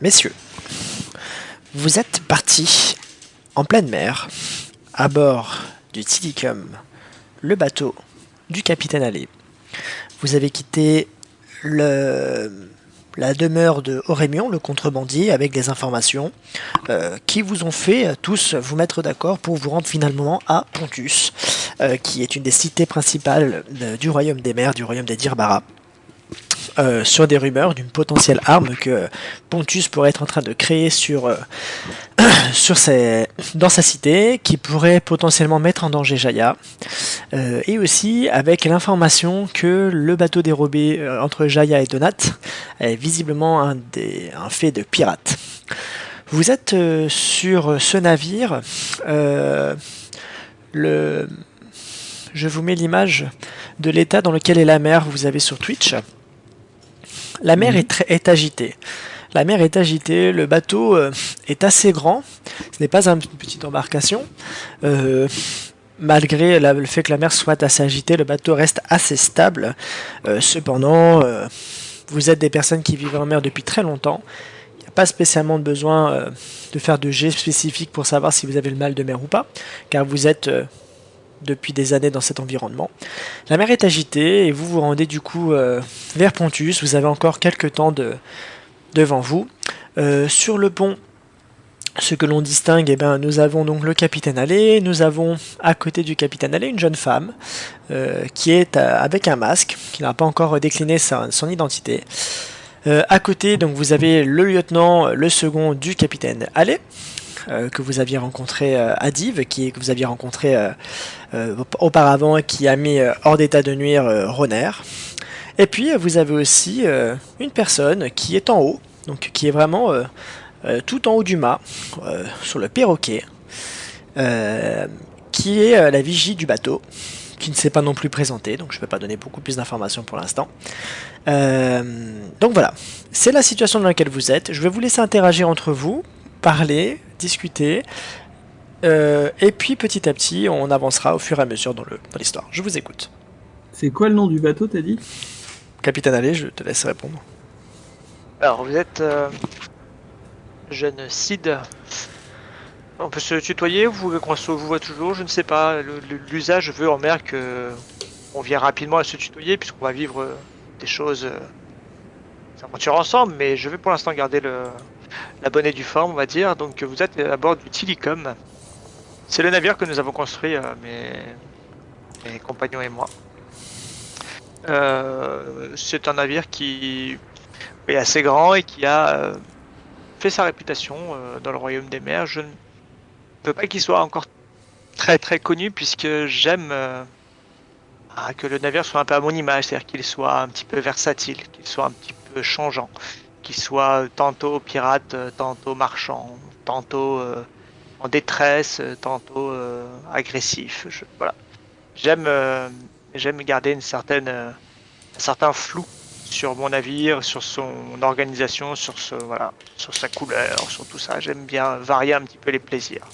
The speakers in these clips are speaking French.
Messieurs, vous êtes partis en pleine mer, à bord du Tilicum, le bateau du capitaine Allais. Vous avez quitté la demeure de Aurémion, le contrebandier, avec des informations qui vous ont fait tous vous mettre d'accord pour vous rendre finalement à Pontus, qui est une des cités principales du royaume des mers, du royaume des Dirbara. Sur des rumeurs d'une potentielle arme que Pontus pourrait être en train de créer dans sa cité, qui pourrait potentiellement mettre en danger Jaya, et aussi avec l'information que le bateau dérobé entre Jaya et Donat est visiblement un fait de pirate. Vous êtes sur ce navire. Le, je vous mets l'image de l'état dans lequel est la mer. Vous avez sur Twitch. La mer est agitée. La mer est agitée, le bateau est assez grand, ce n'est pas une petite embarcation. Malgré le fait que la mer soit assez agitée, le bateau reste assez stable. Cependant, vous êtes des personnes qui vivent en mer depuis très longtemps. Il n'y a pas spécialement besoin de faire de jet spécifique pour savoir si vous avez le mal de mer ou pas, car vous êtes depuis des années dans cet environnement. La mer est agitée et vous vous rendez du coup vers Pontus. Vous avez encore quelques temps devant vous. Sur le pont, ce que l'on distingue, nous avons donc le capitaine Allais, nous avons à côté du capitaine Allais une jeune femme qui est avec un masque, qui n'a pas encore décliné son identité. À côté, donc, vous avez le lieutenant, le second du capitaine Allais, que vous aviez rencontré à Div, que vous aviez rencontré auparavant, qui a mis hors d'état de nuire Roner. Et puis vous avez aussi une personne qui est en haut, donc qui est vraiment tout en haut du mât, sur le perroquet, qui est la vigie du bateau, qui ne s'est pas non plus présentée, donc je ne peux pas donner beaucoup plus d'informations pour l'instant. Donc voilà, c'est la situation dans laquelle vous êtes. Je vais vous laisser interagir entre vous, parler, discuter, et puis petit à petit, on avancera au fur et à mesure dans l'histoire. Je vous écoute. C'est quoi le nom du bateau, t'as dit? Capitaine Allais, je te laisse répondre. Alors, vous êtes jeune Sid. On peut se tutoyer, vous voulez qu'on se voit toujours, je ne sais pas. L'usage veut en mer que on vient rapidement à se tutoyer puisqu'on va vivre des choses, des aventures ensemble, mais je vais pour l'instant garder la bonne et due forme, on va dire. Donc vous êtes à bord du Tilicum. C'est le navire que nous avons construit, mes compagnons et moi. C'est un navire qui est assez grand et qui a fait sa réputation dans le royaume des mers. Je ne veux pas qu'il soit encore très très connu puisque j'aime que le navire soit un peu à mon image, c'est-à-dire qu'il soit un petit peu versatile, qu'il soit un petit peu changeant, qu'il soit tantôt pirate, tantôt marchand, tantôt en détresse, tantôt agressif. Voilà. J'aime j'aime garder un certain flou sur mon navire, sur son organisation, voilà, sur sa couleur, sur tout ça. J'aime bien varier un petit peu les plaisirs.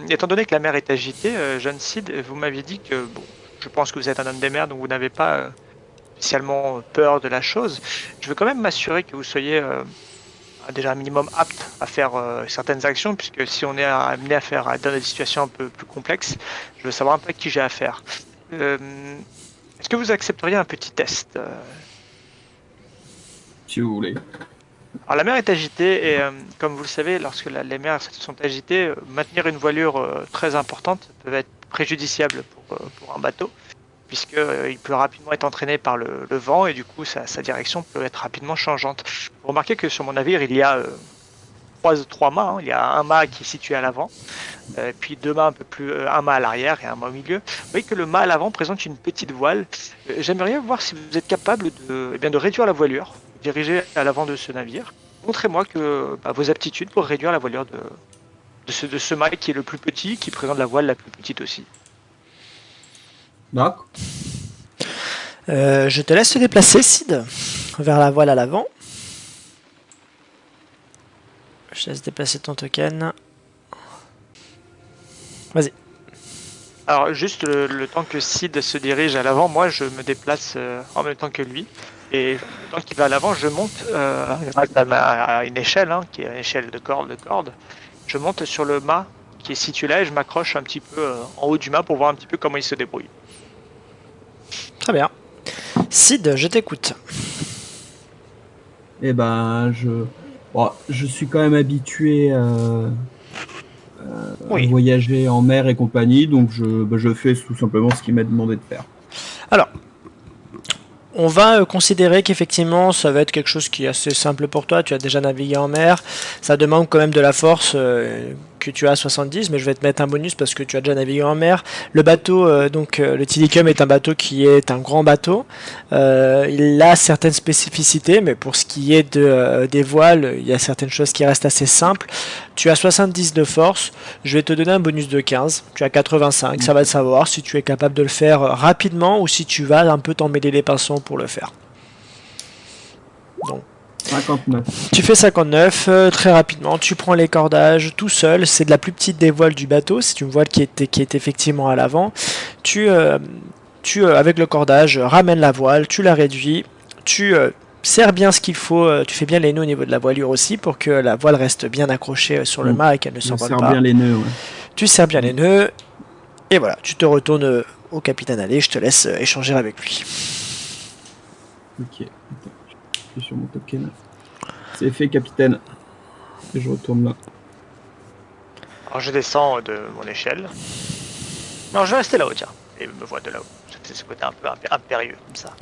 Étant donné que la mer est agitée, jeune Sid, vous m'aviez dit que, bon, je pense que vous êtes un homme des mers, donc vous n'avez pas spécialement peur de la chose. Je veux quand même m'assurer que vous soyez déjà un minimum apte à faire certaines actions, puisque si on est amené à faire dans des situations un peu plus complexes, je veux savoir un peu à qui j'ai affaire. Est-ce que vous accepteriez un petit test? Si vous voulez. Alors la mer est agitée et comme vous le savez, lorsque les mers sont agitées, maintenir une voilure très importante peut être préjudiciable pour un bateau, puisque il peut rapidement être entraîné par le vent et du coup sa direction peut être rapidement changeante. Vous remarquez que sur mon navire, il y a trois mâts, hein. Il y a un mât qui est situé à l'avant, puis deux mâts un peu plus, un mât à l'arrière et un mât au milieu. Vous voyez que le mât à l'avant présente une petite voile. J'aimerais voir si vous êtes capable de réduire la voilure, diriger à l'avant de ce navire. Montrez-moi vos aptitudes pour réduire la voilure de ce mât qui est le plus petit, qui présente la voile la plus petite aussi. D'accord. Je te laisse te déplacer, Sid, vers la voile à l'avant. Je te laisse déplacer ton token. Vas-y. Alors juste le temps que Sid se dirige à l'avant, moi je me déplace en même temps que lui. Et le temps qu'il va à l'avant, je monte grâce à une échelle, hein, qui est une échelle de corde. Je monte sur le mât qui est situé là et je m'accroche un petit peu en haut du mât pour voir un petit peu comment il se débrouille. Très bien. Sid, je t'écoute. Eh ben, je suis quand même habitué à Oui. voyager en mer et compagnie, donc je fais tout simplement ce qu'il m'a demandé de faire. Alors, on va considérer qu'effectivement ça va être quelque chose qui est assez simple pour toi, tu as déjà navigué en mer, ça demande quand même de la force que tu as à 70, mais je vais te mettre un bonus parce que tu as déjà navigué en mer. Le bateau, le Tilicum est un bateau qui est un grand bateau, il a certaines spécificités, mais pour ce qui est des voiles, il y a certaines choses qui restent assez simples. Tu as 70 de force, je vais te donner un bonus de 15, tu as 85, ça va te savoir si tu es capable de le faire rapidement ou si tu vas un peu t'emmêler les pinceaux pour le faire. Donc, 59. tu fais 59 très rapidement, tu prends les cordages tout seul, c'est de la plus petite des voiles du bateau, c'est une voile qui est effectivement à l'avant. Tu, avec le cordage, ramènes la voile, tu la réduis, tu serres bien ce qu'il faut, tu fais bien les nœuds au niveau de la voilure aussi pour que la voile reste bien accrochée sur le mât et qu'elle ne Je s'envole serre pas. bien les nœuds, ouais. Tu serres bien les nœuds, et voilà, tu te retournes au capitaine Allais, je te laisse échanger avec lui. Ok. Attends, je suis sur mon token. C'est fait, capitaine. Et je retourne là. Alors je descends de mon échelle. Non, je vais rester là-haut, tiens. Et me vois de là-haut. C'est ce côté un peu impérieux comme ça.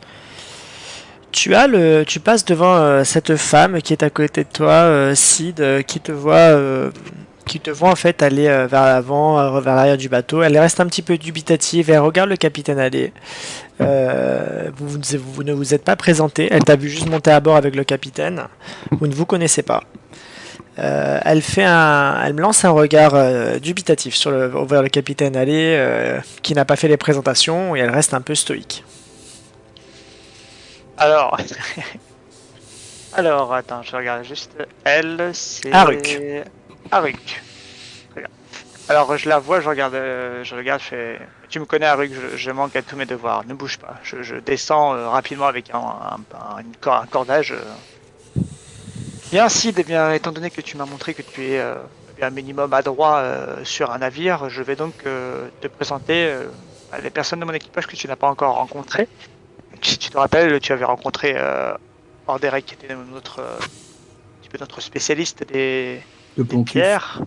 Tu passes devant cette femme qui est à côté de toi, Sid, qui te voit en fait aller vers l'avant, vers l'arrière du bateau. Elle reste un petit peu dubitative. Elle regarde le capitaine aller. Vous ne vous êtes pas présenté. Elle t'a vu juste monter à bord avec le capitaine. Vous ne vous connaissez pas. Elle me lance un regard dubitatif vers le capitaine Allais, qui n'a pas fait les présentations, et elle reste un peu stoïque. Alors, attends, je regarde juste. Elle, c'est Aruk. Aruk. Très bien. Alors je la vois, je regarde, je fais. Tu me connais, Aruk, je manque à tous mes devoirs. Ne bouge pas. Je descends rapidement avec un cordage. Bien, Sid, eh bien, étant donné que tu m'as montré que tu es un minimum adroit sur un navire, je vais donc te présenter à les personnes de mon équipage que tu n'as pas encore rencontrées. Si tu te rappelles, tu avais rencontré Orderek, qui était un petit peu notre spécialiste des pierres,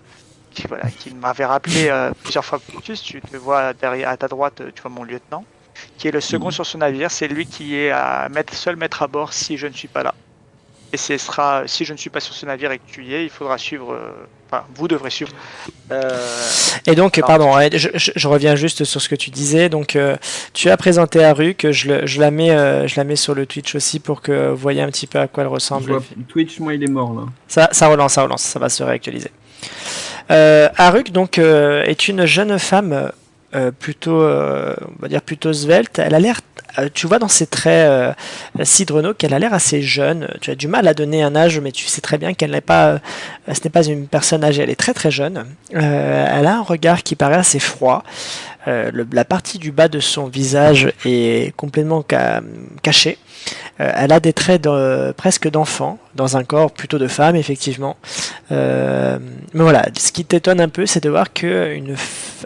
qui m'avait rappelé plusieurs fois plus. Tu te vois derrière, à ta droite, tu vois mon lieutenant, qui est le second sur son navire. C'est lui qui est seul maître à bord si je ne suis pas là. Et ce sera, si je ne suis pas sur ce navire et que tu y es, il faudra suivre. Enfin, vous devrez suivre. Et donc, pardon, je reviens juste sur ce que tu disais. Donc, tu as présenté Aruk, je la mets sur le Twitch aussi pour que vous voyez un petit peu à quoi elle ressemble. Twitch, moi, il est mort là. Ça relance, ça va se réactualiser. Aruk, donc, est une jeune femme plutôt, on va dire plutôt svelte. Elle a l'air, tu vois dans ses traits, Sid Renaud, qu'elle a l'air assez jeune. Tu as du mal à donner un âge, mais tu sais très bien qu'elle n'est pas, ce n'est pas une personne âgée. Elle est très très jeune. Elle a un regard qui paraît assez froid. La partie du bas de son visage est complètement cachée. Elle a des traits presque d'enfant, dans un corps plutôt de femme, effectivement. Mais voilà, ce qui t'étonne un peu, c'est de voir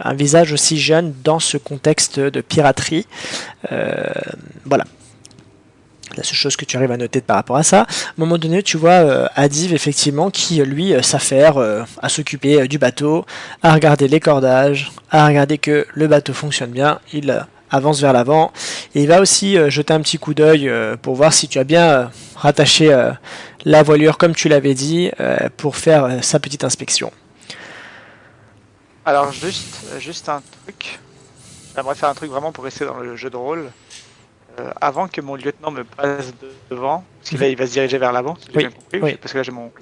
un visage aussi jeune dans ce contexte de piraterie. Voilà. La seule chose que tu arrives à noter par rapport à ça, à un moment donné, tu vois Adiv, effectivement, qui, lui, s'affaire à s'occuper du bateau, à regarder les cordages, à regarder que le bateau fonctionne bien. Il avance vers l'avant. Et il va aussi jeter un petit coup d'œil pour voir si tu as bien rattaché la voilure comme tu l'avais dit pour faire sa petite inspection. Alors juste un truc. J'aimerais faire un truc vraiment pour rester dans le jeu de rôle. Avant que mon lieutenant me passe devant, parce que là il va se diriger vers l'avant, si j'ai bien compris, oui. Parce que là j'ai mon...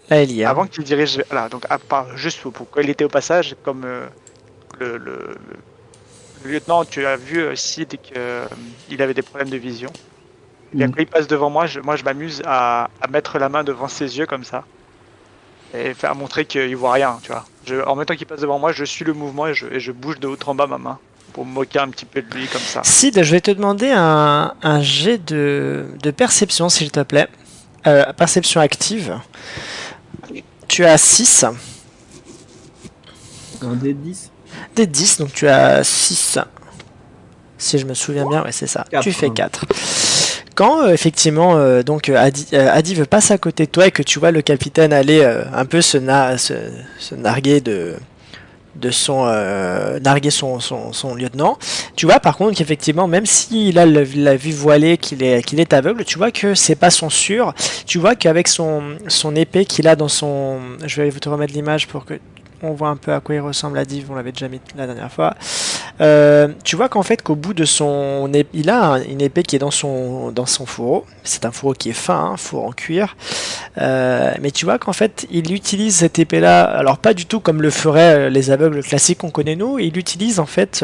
Là, il y est. Avant qu'il dirige... Voilà, donc à part, juste pour quand il était au passage, comme le lieutenant, tu as vu Sid qu'il avait des problèmes de vision. Et bien, quand il passe devant moi, je m'amuse à mettre la main devant ses yeux comme ça. Et montrer qu'il voit rien, tu vois. En même temps qu'il passe devant moi, je suis le mouvement et je bouge de haut en bas ma main. pour me moquer un petit peu de lui comme ça. Sid, je vais te demander un jet de perception, s'il te plaît. Perception active. Tu as 6. Un des 10. Des 10, donc tu as 6. Si je me souviens bien, ouais, c'est ça. 4, Tu fais hein. 4. Quand effectivement Adi passe à côté de toi et que tu vois le capitaine aller un peu se narguer narguer son lieutenant, tu vois par contre qu'effectivement même s'il a la vue voilée, qu'il est aveugle, tu vois que c'est pas son sûr. Tu vois qu'avec son épée qu'il a dans son... Je vais te remettre l'image pour que on voit un peu à quoi il ressemble à Div, on l'avait déjà mis la dernière fois. Tu vois qu'en fait qu'au bout de son épée, il a une épée qui est dans son fourreau. C'est un fourreau qui est fin, fourreau en cuir. Mais tu vois qu'en fait il utilise cette épée là, alors pas du tout comme le feraient les aveugles classiques qu'on connaît nous, il l'utilise en fait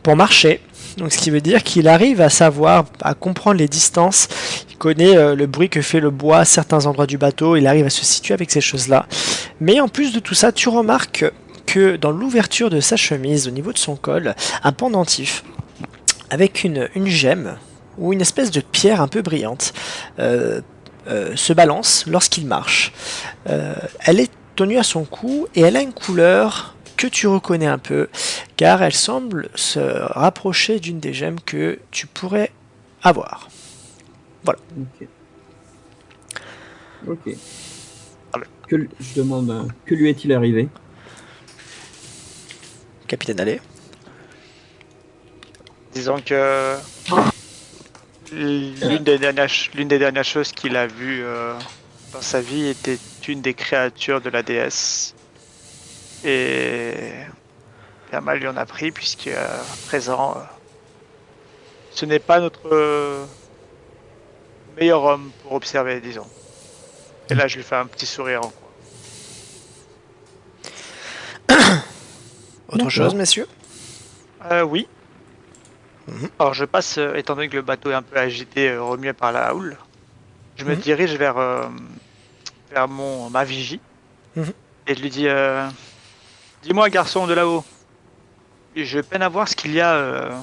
pour marcher. Donc ce qui veut dire qu'il arrive à savoir, à comprendre les distances, il connaît le bruit que fait le bois à certains endroits du bateau, il arrive à se situer avec ces choses-là. Mais en plus de tout ça, tu remarques que dans l'ouverture de sa chemise, au niveau de son col, un pendentif avec une gemme ou une espèce de pierre un peu brillante se balance lorsqu'il marche. Elle est tenue à son cou et elle a une couleur que tu reconnais un peu, car elle semble se rapprocher d'une des gemmes que tu pourrais avoir. Voilà. Ok. Ok. Je demande, que lui est-il arrivé? Capitaine Allais. Disons que l'une des dernières choses qu'il a vues dans sa vie était une des créatures de la déesse. Et bien mal lui en a pris, puisque à présent, ce n'est pas notre meilleur homme pour observer, disons. Et là, je lui fais un petit sourire en coin. Autre chose, messieurs? Oui. Alors je passe, étant donné que le bateau est un peu agité, remué par la houle, je me dirige vers ma vigie et je lui dis dis-moi garçon de là-haut, je peine à voir ce qu'il y a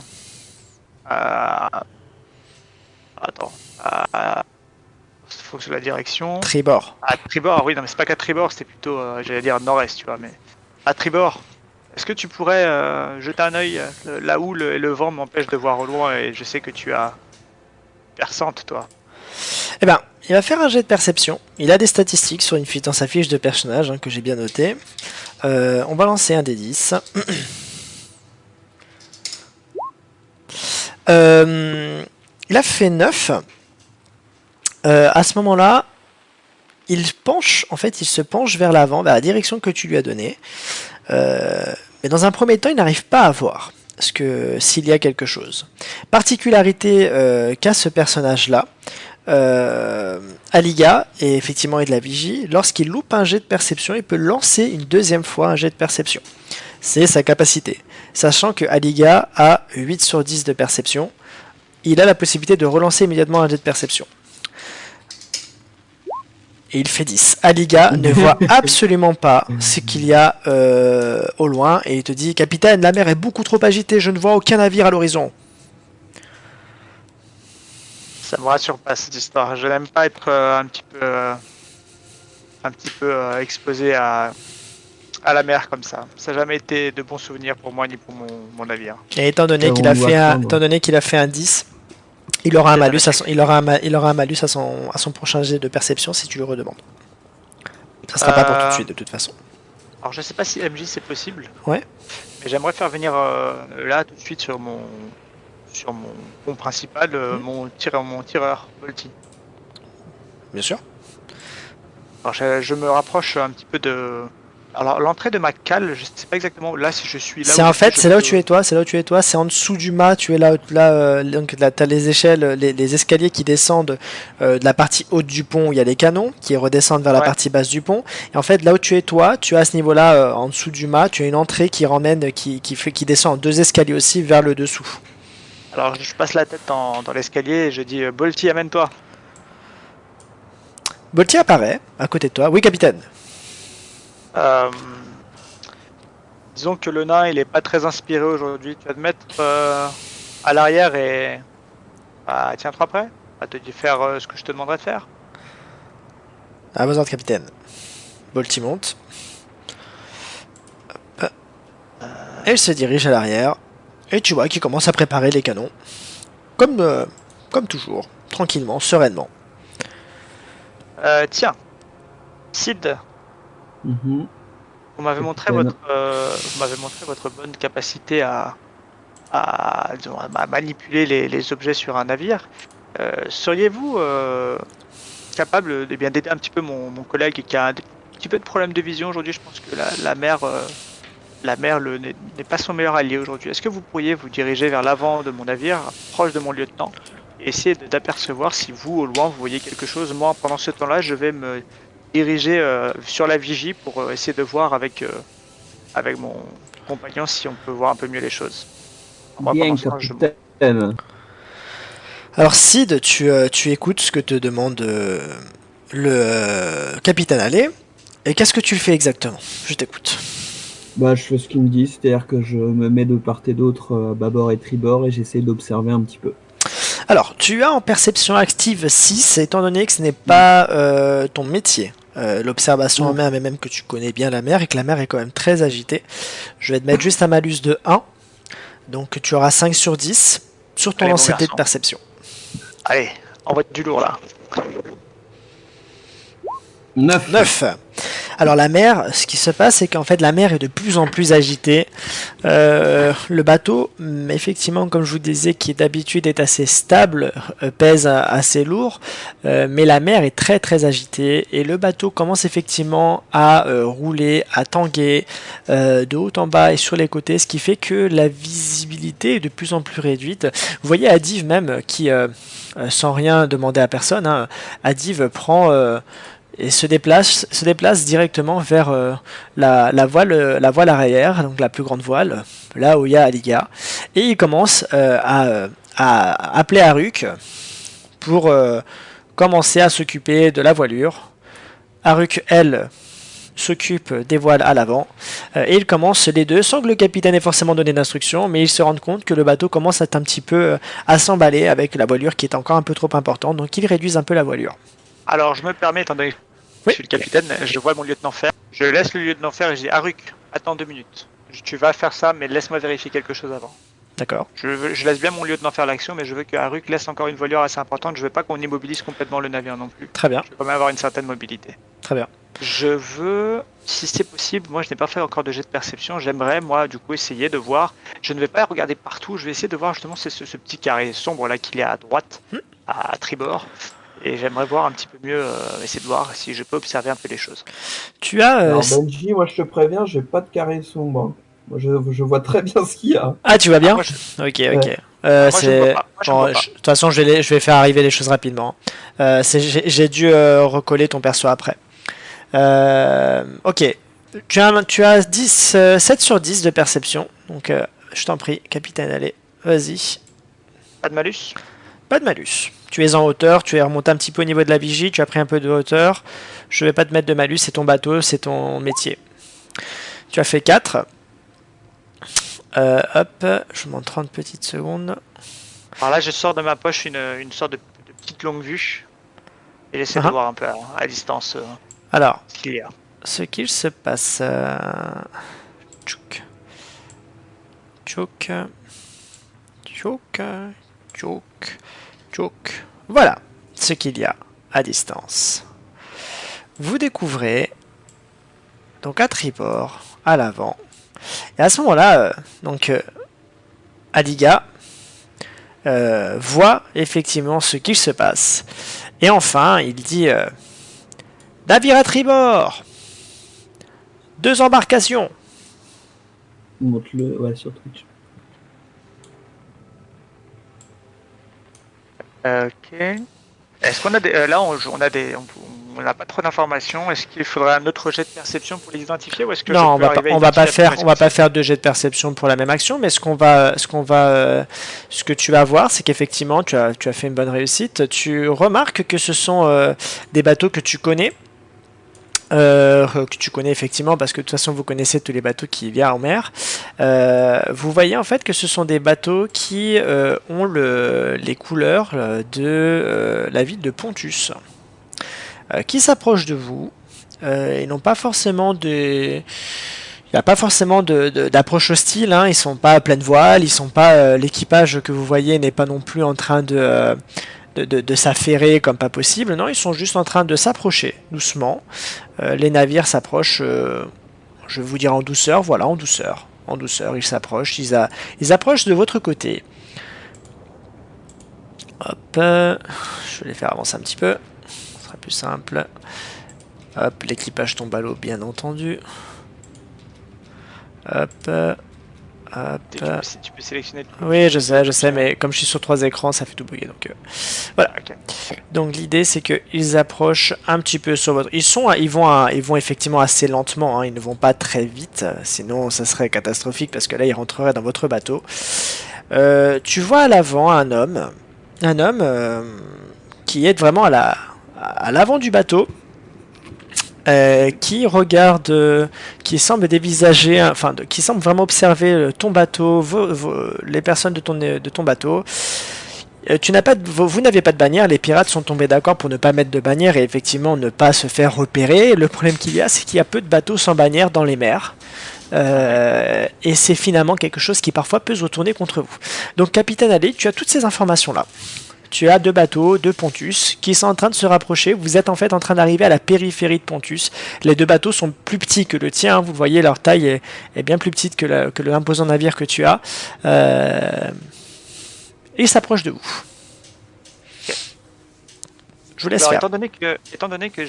faut que je la direction. Tribord. À tribord, oui, non mais c'est pas qu'à tribord, c'était plutôt, j'allais dire nord-est, tu vois, mais à tribord. Est-ce que tu pourrais jeter un œil? La houle et le vent m'empêchent de voir au loin et je sais que tu as perçante, toi. Eh ben, il va faire un jet de perception. Il a des statistiques sur dans sa fiche de personnage que j'ai bien noté. On va lancer un des 10. Il a fait 9. À ce moment-là, il se penche vers l'avant, vers la direction que tu lui as donnée. Mais dans un premier temps, il n'arrive pas à voir s'il y a quelque chose. Particularité qu'a ce personnage-là, Aliga et effectivement est de la vigie. Lorsqu'il loupe un jet de perception, il peut lancer une deuxième fois un jet de perception. C'est sa capacité. Sachant que Aliga a 8 sur 10 de perception, il a la possibilité de relancer immédiatement un jet de perception. Et il fait 10. Aliga ne voit absolument pas ce qu'il y a au loin et il te dit: Capitaine, la mer est beaucoup trop agitée, je ne vois aucun navire à l'horizon. Ça me rassure pas cette histoire. Je n'aime pas être un petit peu exposé à la mer comme ça. Ça n'a jamais été de bons souvenirs pour moi ni pour mon navire. Et étant donné qu'il a fait un 10, il aura un malus à son prochain jet de perception si tu le redemandes. Ça sera pas pour tout de suite de toute façon. Alors je sais pas si MJ c'est possible. Ouais. Mais j'aimerais faire venir là tout de suite sur mon pont principal mon tireur Volty. Bien sûr. Alors je me rapproche un petit peu de... Alors l'entrée de ma cale, je sais pas exactement là si je suis là. C'est là où tu es toi, c'est en dessous du mât, tu es là, donc là t'as les échelles, les escaliers qui descendent de la partie haute du pont où il y a les canons qui redescendent vers la partie basse du pont. Et en fait là où tu es toi, tu as à ce niveau-là en dessous du mât, tu as une entrée qui descend en 2 escaliers aussi vers le dessous. Alors je passe la tête dans l'escalier et je dis Bolty, amène-toi. Bolty apparaît à côté de toi. Oui, capitaine. Disons que le nain, il est pas très inspiré aujourd'hui. Tu vas te mettre à l'arrière et tiens-toi prêt à te faire ce que je te demanderai de faire. À vos ordres, capitaine. Bolty monte. Hop. Elle se dirige à l'arrière. Et tu vois qu'il commence à préparer les canons. Comme toujours. Tranquillement, sereinement. Tiens, Sid, Mhm. vous m'avez montré Capitaine. vous m'avez montré votre bonne capacité disons, à manipuler les objets sur un navire. Seriez-vous capable de bien d'aider un petit peu mon collègue qui a un petit peu de problème de vision aujourd'hui? Je pense que la mer n'est pas son meilleur allié aujourd'hui. Est-ce que vous pourriez vous diriger vers l'avant de mon navire, proche de mon lieutenant, et essayer d'apercevoir si vous, au loin, vous voyez quelque chose? Moi, pendant ce temps-là, je vais me diriger sur la vigie pour essayer de voir avec mon compagnon si on peut voir un peu mieux les choses. Moi, Bien, pendant ce temps, capitaine. Alors Sid, tu écoutes ce que te demande le capitaine Allais. Et qu'est-ce que tu fais exactement? Je t'écoute. Bah, je fais ce qu'il me dit, c'est-à-dire que je me mets de part et d'autre, bâbord et tribord, et j'essaie d'observer un petit peu. Alors, tu as en perception active 6, étant donné que ce n'est pas ton métier. L'observation en mer, mais même que tu connais bien la mer et que la mer est quand même très agitée. Je vais te mettre juste un malus de 1. Donc tu auras 5 sur 10 sur ton Allez, mon lancer de garçon. perception. Allez, envoie du lourd là. 9. 9. Alors la mer, ce qui se passe, c'est qu'en fait la mer est de plus en plus agitée. Le bateau, effectivement, comme je vous disais, qui d'habitude est assez stable, pèse assez lourd, mais la mer est très très agitée et le bateau commence effectivement à rouler, à tanguer de haut en bas et sur les côtés, ce qui fait que la visibilité est de plus en plus réduite. Vous voyez Adiv même qui, sans rien demander à personne, hein, Adiv prend et se déplace directement vers la voile arrière, donc la plus grande voile, là où il y a Aliga, et il commence à appeler Aruk pour commencer à s'occuper de la voilure. Aruk, elle, s'occupe des voiles à l'avant, et ils commencent les deux, sans que le capitaine ait forcément donné d'instructions, mais ils se rendent compte que le bateau commence à être un petit peu à s'emballer avec la voilure qui est encore un peu trop importante, donc ils réduisent un peu la voilure. Alors, je me permets, étant donné que je suis le capitaine, je vois mon lieutenant faire. Je laisse le lieutenant faire et je dis Aruk, attends 2 minutes. Tu vas faire ça, mais laisse-moi vérifier quelque chose avant. D'accord. Je laisse bien mon lieutenant faire l'action, mais je veux que Aruk laisse encore une voilure assez importante. Je veux pas qu'on immobilise complètement le navire non plus. Très bien. Je veux quand même avoir une certaine mobilité. Très bien. Je veux, si c'est possible, moi je n'ai pas fait encore de jet de perception, j'aimerais moi du coup essayer de voir, je ne vais pas regarder partout, je vais essayer de voir justement ce petit carré sombre là qu'il y a à droite, à tribord, et j'aimerais voir un petit peu mieux, essayer de voir si je peux observer un peu les choses. Tu as... Alors Benji, moi je te préviens, j'ai pas de carré sombre. Moi je vois très bien ce qu'il y a. Ah, tu vas bien? Moi, Ok, ok. Ouais. moi, je ne vois pas. Moi, je ne vois pas. De toute façon, je vais faire arriver les choses rapidement. J'ai dû recoller ton perso après. Ok. Tu as 10, 7 sur 10 de perception. Donc, je t'en prie, capitaine, allez, vas-y. Pas de malus? Pas de malus. Tu es en hauteur, tu es remonté un petit peu au niveau de la vigie, tu as pris un peu de hauteur. Je vais pas te mettre de malus, c'est ton bateau, c'est ton métier. Tu as fait 4. Hop, je vous montre 30 petites secondes. Alors là, je sors de ma poche une sorte de petite longue vue, et j'essaie de voir un peu à distance Alors, ce qu'il y a. ce qu'il se passe. Tchouk. Tchouk. Tchouk. Tchouk. Tchouk. Voilà ce qu'il y a à distance. Vous découvrez, donc à tribord, à l'avant, et à ce moment-là, Adiga voit effectivement ce qu'il se passe. Et enfin, il dit navire à tribord, 2 embarcations. Montre-le, ouais, sur Twitch. Ok. Est-ce qu'on a des... là, on n'a pas trop d'informations. Est-ce qu'il faudrait un autre jet de perception pour les identifier ou est-ce que Non, je peux arriver à on va pas identifier faire, on va pas faire 2 jets de perception pour la même action, mais ce que tu vas voir, c'est qu'effectivement, tu as fait une bonne réussite. Tu remarques que ce sont des bateaux que tu connais. que tu connais effectivement parce que de toute façon vous connaissez tous les bateaux qui viennent en mer. Vous voyez en fait que ce sont des bateaux qui ont les couleurs de la ville de Pontus, qui s'approchent de vous. Ils n'ont pas forcément il n'y a pas forcément d'approche hostile, hein. Ils sont pas à pleine voile, ils sont pas l'équipage que vous voyez n'est pas non plus en train de s'affairer comme pas possible. Non, ils sont juste en train de s'approcher doucement. Les navires s'approchent, je vais vous dire en douceur, voilà, en douceur. En douceur, ils s'approchent, ils approchent de votre côté. Hop, je vais les faire avancer un petit peu, ce sera plus simple. Hop, l'équipage tombe à l'eau, bien entendu. Hop, hop. Tu peux sélectionner. Oui, je sais, mais comme je suis sur 3 écrans, ça fait tout bugger. Donc voilà. Ok. Donc l'idée, c'est qu'ils approchent un petit peu sur votre. Ils vont effectivement assez lentement. Hein, ils ne vont pas très vite, sinon ça serait catastrophique parce que là, ils rentreraient dans votre bateau. Tu vois à l'avant un homme qui est vraiment à l'avant du bateau. Qui regarde, qui semble dévisager, enfin, qui semble vraiment observer ton bateau, les personnes de ton bateau. Vous n'avez pas de bannière, les pirates sont tombés d'accord pour ne pas mettre de bannière et effectivement ne pas se faire repérer. Le problème qu'il y a, c'est qu'il y a peu de bateaux sans bannière dans les mers. Et c'est finalement quelque chose qui parfois peut se retourner contre vous. Donc, capitaine Ali, tu as toutes ces informations-là. Tu as 2 bateaux, 2 Pontus, qui sont en train de se rapprocher. Vous êtes en fait en train d'arriver à la périphérie de Pontus. Les 2 bateaux sont plus petits que le tien. Vous voyez, leur taille est bien plus petite que l'imposant navire que tu as. Et ils s'approchent de vous. Je vous laisse faire. Étant donné que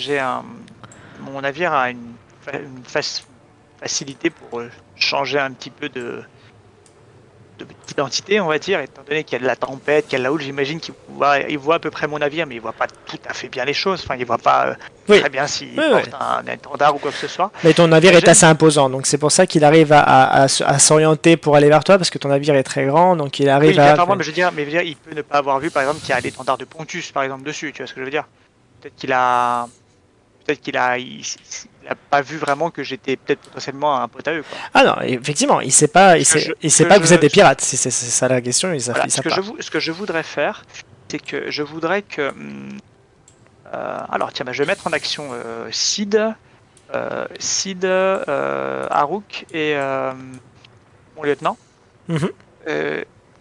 mon navire a une facilité pour changer un petit peu d'identité, on va dire, étant donné qu'il y a de la tempête, qu'il y a de la houle, j'imagine qu'il voit à peu près mon navire, mais il voit pas tout à fait bien les choses. Enfin, il voit pas très bien s'il porte un étendard ou quoi que ce soit. Mais ton navire est assez imposant, donc c'est pour ça qu'il arrive à s'orienter pour aller vers toi, parce que ton navire est très grand, donc il arrive à... Oui, mais je veux dire, il peut ne pas avoir vu, par exemple, qu'il y a l'étendard de Pontus, par exemple, dessus, tu vois ce que je veux dire. Peut-être qu'il a pas vu vraiment que j'étais peut-être potentiellement un pote à eux, quoi. Ah non, effectivement, il sait pas que vous êtes des pirates. C'est ça la question. Voilà, ce que je voudrais faire, c'est que je voudrais que alors tiens, je vais mettre en action Sid, Harouk et mon lieutenant.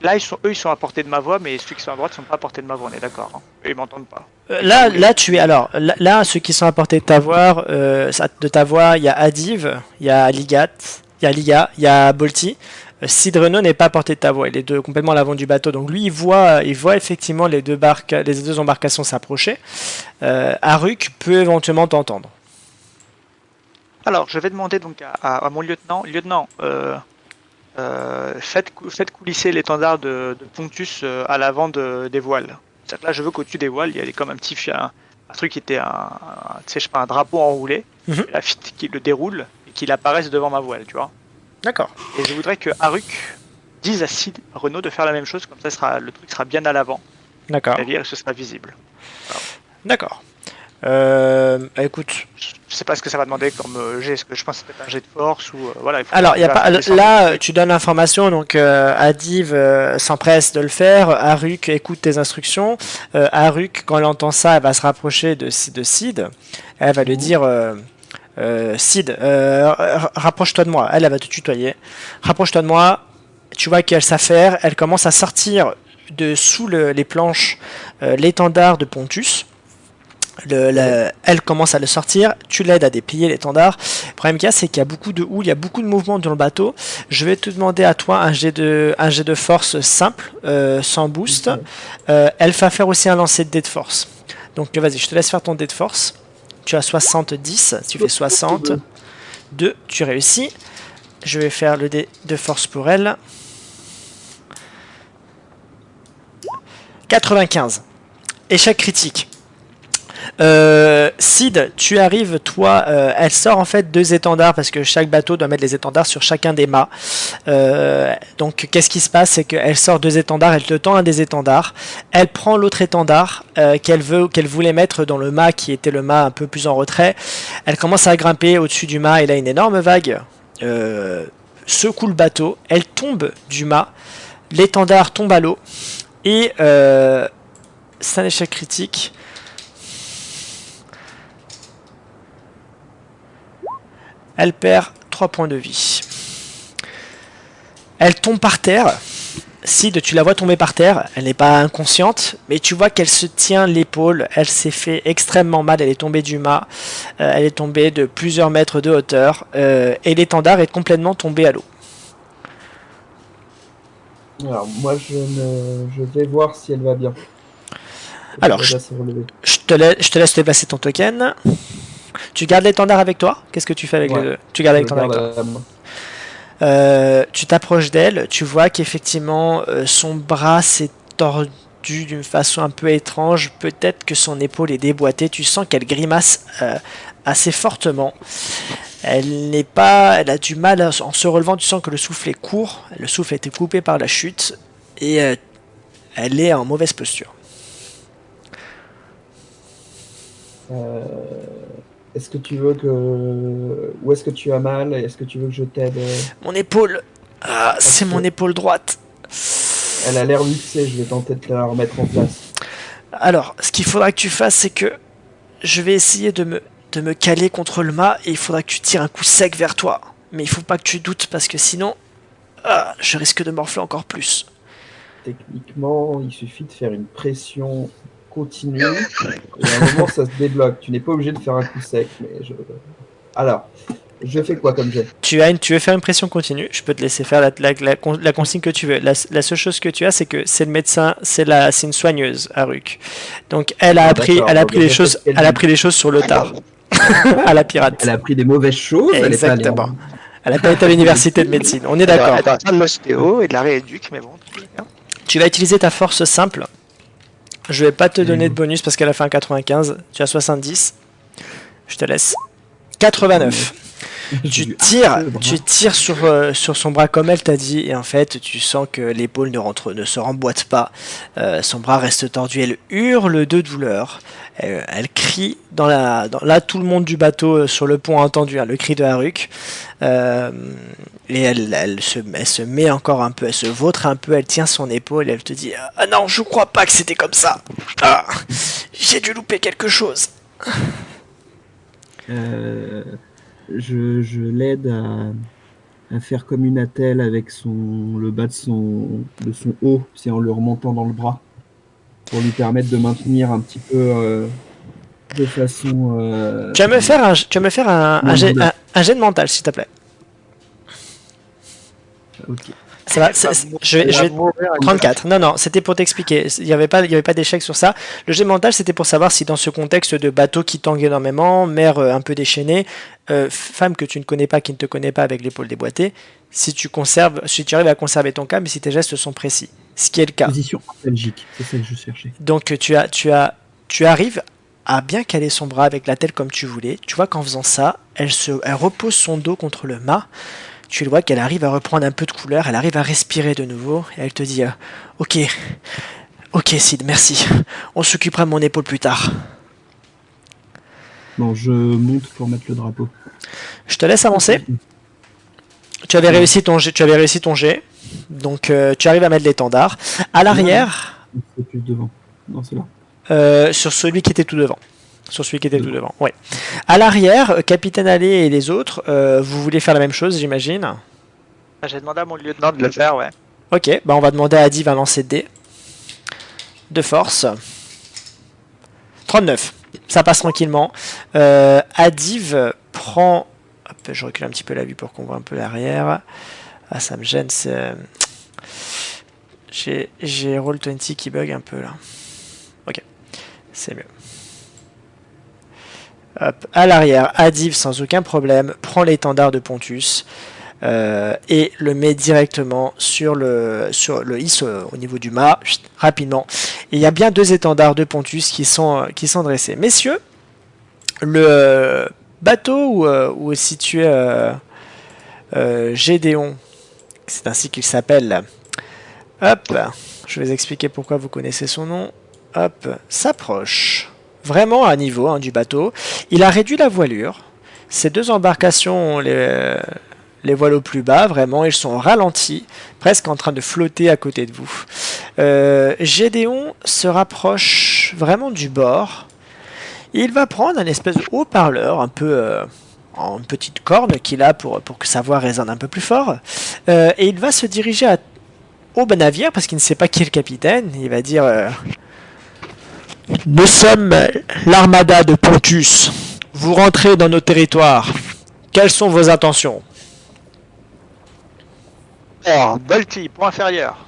Là, ils sont à portée de ma voix, mais ceux qui sont à droite sont pas à portée de ma voix, on est d'accord, hein. Eux, ils m'entendent pas. Là, ceux qui sont à portée de ta voix, il y a Adiv, il y a Ligat, il y a Liga, il y a Bolti. Sid Renault n'est pas à portée de ta voix, il est complètement à l'avant du bateau, donc lui il voit effectivement les 2 embarcations s'approcher. Harouk peut éventuellement t'entendre. Alors, je vais demander donc à mon lieutenant, faites coulisser l'étendard de Pontus à l'avant des voiles. C'est-à-dire que là, je veux qu'au-dessus des voiles, il y ait comme un truc qui était un drapeau enroulé, qui le déroule et qu'il apparaisse devant ma voile, tu vois. D'accord. Et je voudrais que Harouk dise à Sid Renault de faire la même chose, comme ça le truc sera bien à l'avant. D'accord. Et ce sera visible. Alors. D'accord. Écoute, je sais pas ce que ça va demander comme jet. Est-ce que je pense que c'est un jet de force ou voilà. Alors, y a pas là, tu donnes l'information, donc Adiv s'empresse de le faire. Harouk écoute tes instructions. Harouk, quand elle entend ça, elle va se rapprocher de Sid. Elle va lui dire Sid, rapproche-toi de moi. Elle va te tutoyer. Rapproche-toi de moi. Tu vois qu'elle s'affaire. Elle commence à sortir de sous les planches l'étendard de Pontus. Elle commence à le sortir, tu l'aides à déplier l'étendard. Le problème qu'il y a, c'est qu'il y a beaucoup de houle, il y a beaucoup de mouvement dans le bateau. Je vais te demander à toi un jet de force simple, sans boost. Elle va faire aussi un lancer de dé de force. Donc vas-y, je te laisse faire ton dé de force. Tu as 70, tu fais 60. 2, tu réussis. Je vais faire le dé de force pour elle. 95. Échec critique. Sid, tu arrives, toi, elle sort en fait 2 étendards parce que chaque bateau doit mettre les étendards sur chacun des mâts. Donc, qu'est-ce qui se passe? C'est qu'elle sort 2 étendards, elle te tend un des étendards, elle prend l'autre étendard qu'elle voulait mettre dans le mât qui était le mât un peu plus en retrait. Elle commence à grimper au-dessus du mât et là, une énorme vague secoue le bateau, elle tombe du mât, l'étendard tombe à l'eau et c'est un échec critique. Elle perd 3 points de vie. Elle tombe par terre. Sid, tu la vois tomber par terre. Elle n'est pas inconsciente, mais tu vois qu'elle se tient l'épaule. Elle s'est fait extrêmement mal. Elle est tombée du mât. Elle est tombée de plusieurs mètres de hauteur. Et l'étendard est complètement tombé à l'eau. Alors, moi, je vais voir si elle va bien. Alors, Elle va se relever. je te laisse déplacer ton token. Tu gardes l'étendard avec toi? Qu'est-ce que tu fais avec Ouais. les deux? Tu gardes Je l'étendard avec toi. garde à la main. Tu t'approches d'elle, tu vois qu'effectivement son bras s'est tordu d'une façon un peu étrange, peut-être que son épaule est déboîtée, tu sens qu'elle grimace assez fortement. Elle a du mal en se relevant, tu sens que le souffle est court, le souffle a été coupé par la chute et elle est en mauvaise posture. Est-ce que tu veux que... Où est-ce que tu as mal? Est-ce que tu veux que je t'aide? Mon épaule, c'est mon épaule droite. Elle a l'air luxée, je vais tenter de la remettre en place. Alors, ce qu'il faudra que tu fasses, c'est que je vais essayer de me caler contre le mât et il faudra que tu tires un coup sec vers toi. Mais il faut pas que tu doutes parce que sinon, je risque de morfler encore plus. Techniquement, il suffit de faire une pression continue et à un moment ça se débloque. Tu n'es pas obligé de faire un coup sec. Alors, je fais quoi comme jet? Tu veux faire une pression continue, je peux te laisser faire la consigne que tu veux. La seule chose que tu as, c'est que c'est le médecin, c'est une soigneuse à Ruc. Donc elle a appris les choses sur le tard. À la pirate. Elle a appris des mauvaises choses. Exactement. Elle n'a pas été à l'université de médecine, on est d'accord. Elle a de l'ostéo et de la rééduque, mais bon. Tu vas utiliser ta force simple. Je vais pas te donner de bonus parce qu'elle a fait un 95. Tu as 70. Je te laisse. 89. Tu tires sur son bras comme elle t'a dit et en fait tu sens que l'épaule ne se remboîte pas. Son bras reste tordu. Elle hurle de douleur. Elle crie là tout le monde du bateau sur le pont a entendu le cri de Haruk. Et elle se met encore un peu, elle se vautre un peu, elle tient son épaule et elle te dit ah non, je crois pas que c'était comme ça. J'ai dû louper quelque chose. Je l'aide à faire comme une attelle avec le bas de son haut, c'est en le remontant dans le bras, pour lui permettre de maintenir un petit peu de façon... Tu vas me faire un jet de mental, s'il te plaît. Ok. Ça va, je vais 34. Non, c'était pour t'expliquer. Il n'y avait pas d'échec sur ça. Le jet mental, c'était pour savoir si dans ce contexte de bateau qui tangue énormément, mer un peu déchaînée, femme que tu ne connais pas, qui ne te connaît pas avec l'épaule déboîtée, si tu arrives à conserver ton calme, si tes gestes sont précis. Ce qui est le cas. Position belgique, c'est ça que je cherchais. Donc tu arrives à bien caler son bras avec la tête comme tu voulais. Tu vois qu'en faisant ça, elle repose son dos contre le mât. Tu vois qu'elle arrive à reprendre un peu de couleur, elle arrive à respirer de nouveau, et elle te dit ok Sid, merci, on s'occupera de mon épaule plus tard. Bon, je monte pour mettre le drapeau. Je te laisse avancer. Tu avais réussi ton jet, donc tu arrives à mettre l'étendard. À l'arrière... C'est plus devant. Non, c'est là. Sur celui qui était tout devant. Ouais. À l'arrière, Capitaine Allé et les autres, vous voulez faire la même chose, j'imagine. J'ai demandé à mon lieutenant de le faire, ouais. Ok, on va demander à Adiv un lancer de dés. De force. 39. Ça passe tranquillement. Adiv prend... Hop, je recule un petit peu la vue pour qu'on voit un peu l'arrière. Ah, ça me gêne. J'ai Roll20 qui bug un peu là. Ok, c'est mieux. Hop, à l'arrière, Adiv sans aucun problème prend l'étendard de Pontus. et le met directement sur le hisse au niveau du mât, rapidement. Et il y a bien 2 étendards de Pontus qui sont dressés. Messieurs, le bateau où est situé Gédéon, c'est ainsi qu'il s'appelle, hop, je vais vous expliquer pourquoi vous connaissez son nom, hop, s'approche vraiment à niveau du bateau. Il a réduit la voilure. Ces 2 embarcations ont les voiles au plus bas, vraiment, ils sont ralentis, presque en train de flotter à côté de vous. Gédéon se rapproche vraiment du bord. Il va prendre un espèce de haut-parleur, un peu en petite corne qu'il a pour que sa voix résonne un peu plus fort. Et il va se diriger au navire, parce qu'il ne sait pas qui est le capitaine. Il va dire nous sommes l'armada de Pontus. Vous rentrez dans nos territoires. Quelles sont vos intentions? Alors, Bolty, point inférieur.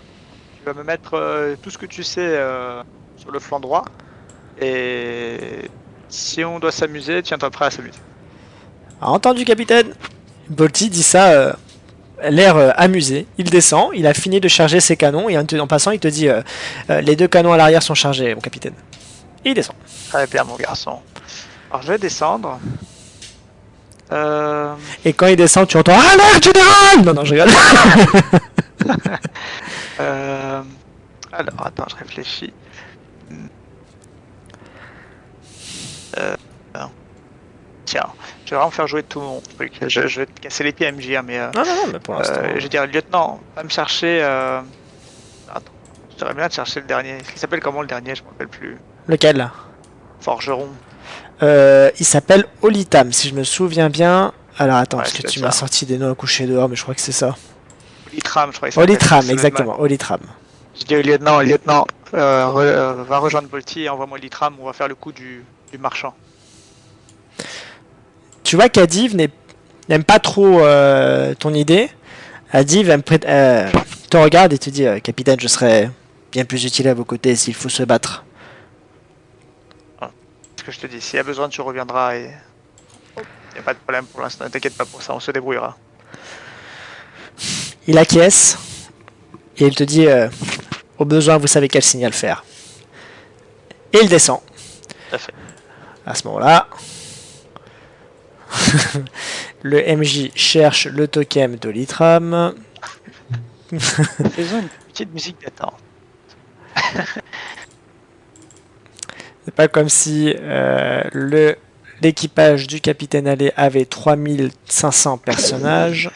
Tu vas me mettre tout ce que tu sais sur le flanc droit. Et si on doit s'amuser, tiens-toi prêt à s'amuser. Entendu, capitaine. Bolty dit ça, l'air amusé. Il descend, il a fini de charger ses canons, et en passant, il te dit les 2 canons à l'arrière sont chargés, mon capitaine. Et il descend. Très bien, mon garçon. Alors, je vais descendre. Et quand il descend, tu entends alerte général. Non, je rigole. Alors, attends, je réfléchis. Tiens, je vais vraiment faire jouer tout mon truc. Je vais te casser les pieds, MJ, mais... Non, mais pour l'instant... je vais dire, lieutenant, va me chercher... Attends, j'aimerais bien te chercher le dernier. Il s'appelle comment, le dernier? Je me rappelle plus. Lequel? Forgeron. Il s'appelle Olitam, si je me souviens bien. Alors attends, parce que tu m'as sorti des noms à coucher dehors, mais je crois que c'est ça. Olitram, je crois. Olitram, exactement, Olitram. Je dis lieutenant, va rejoindre Bolty et envoie-moi Olitram, on va faire le coup du marchand. Tu vois qu'Adiv n'aime pas trop ton idée. Adiv te regarde et te dit capitaine, je serai bien plus utile à vos côtés s'il faut se battre. Ce que je te dis, s'il y a besoin, tu reviendras et... Il n'y a pas de problème pour l'instant, ne t'inquiète pas pour ça, on se débrouillera. Il acquiesce et il te dit au besoin, vous savez quel signal faire. Et il descend. Tout à fait. À ce moment-là, le MJ cherche le token d'Olitram. Faisons une petite musique d'attente. C'est pas comme si l'équipage du capitaine Allais avait 3500 personnages.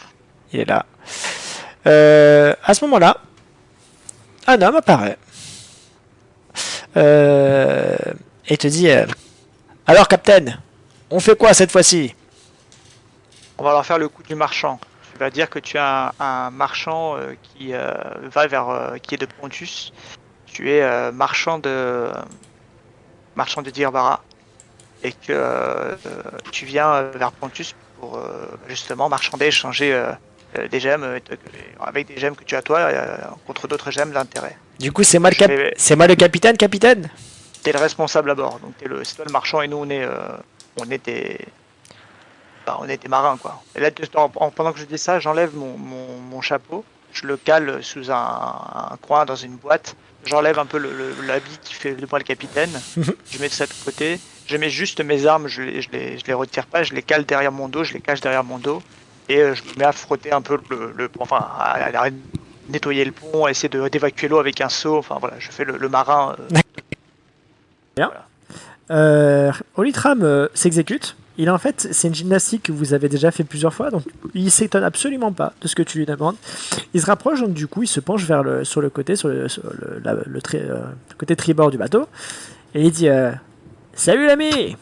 Il est là. À ce moment-là, un homme apparaît. Et te dit alors, capitaine, on fait quoi cette fois-ci? On va leur faire le coup du marchand. Tu vas dire que tu es un marchand qui va vers qui est de Pontus. Tu es marchand de Dirbara et que tu viens vers Pontus pour justement marchander, échanger des gemmes avec des gemmes que tu as toi contre d'autres gemmes d'intérêt. Du coup, c'est moi le capitaine. T'es le responsable à bord, donc c'est toi le marchand et nous on est des marins quoi. Et là pendant que je dis ça, j'enlève mon chapeau, je le cale sous un coin dans une boîte, j'enlève un peu l'habit qui fait de moi le capitaine, je mets ça de côté, je mets juste mes armes, je les retire pas, je les cale derrière mon dos, je les cache derrière mon dos et je me mets à frotter un peu à nettoyer le pont, à essayer d'évacuer l'eau avec un seau, enfin voilà, je fais le marin. Bien. Voilà. Olitram s'exécute. C'est une gymnastique que vous avez déjà fait plusieurs fois, donc il s'étonne absolument pas de ce que tu lui demandes. Il se rapproche, donc du coup, il se penche sur le côté tribord du bateau, et il dit salut l'ami.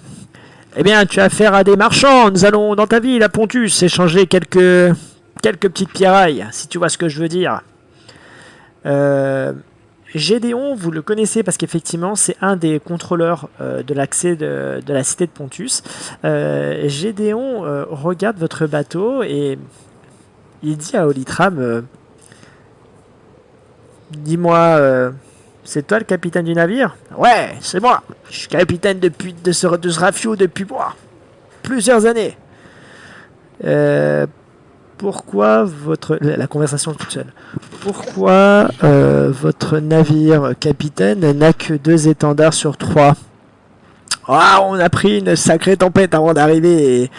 Eh bien, tu as affaire à des marchands. Nous allons dans ta ville à Pontus échanger quelques petites pierrailles, si tu vois ce que je veux dire. Gédéon, vous le connaissez parce qu'effectivement, c'est un des contrôleurs de l'accès de la cité de Pontus. Gédéon regarde votre bateau et il dit à Olitram dis-moi, c'est toi le capitaine du navire? Ouais, c'est moi. Je suis capitaine de ce rafio depuis plusieurs années. pourquoi la conversation toute seule. Pourquoi votre navire, capitaine, n'a que 2 étendards sur 3? Ah, on a pris une sacrée tempête avant d'arriver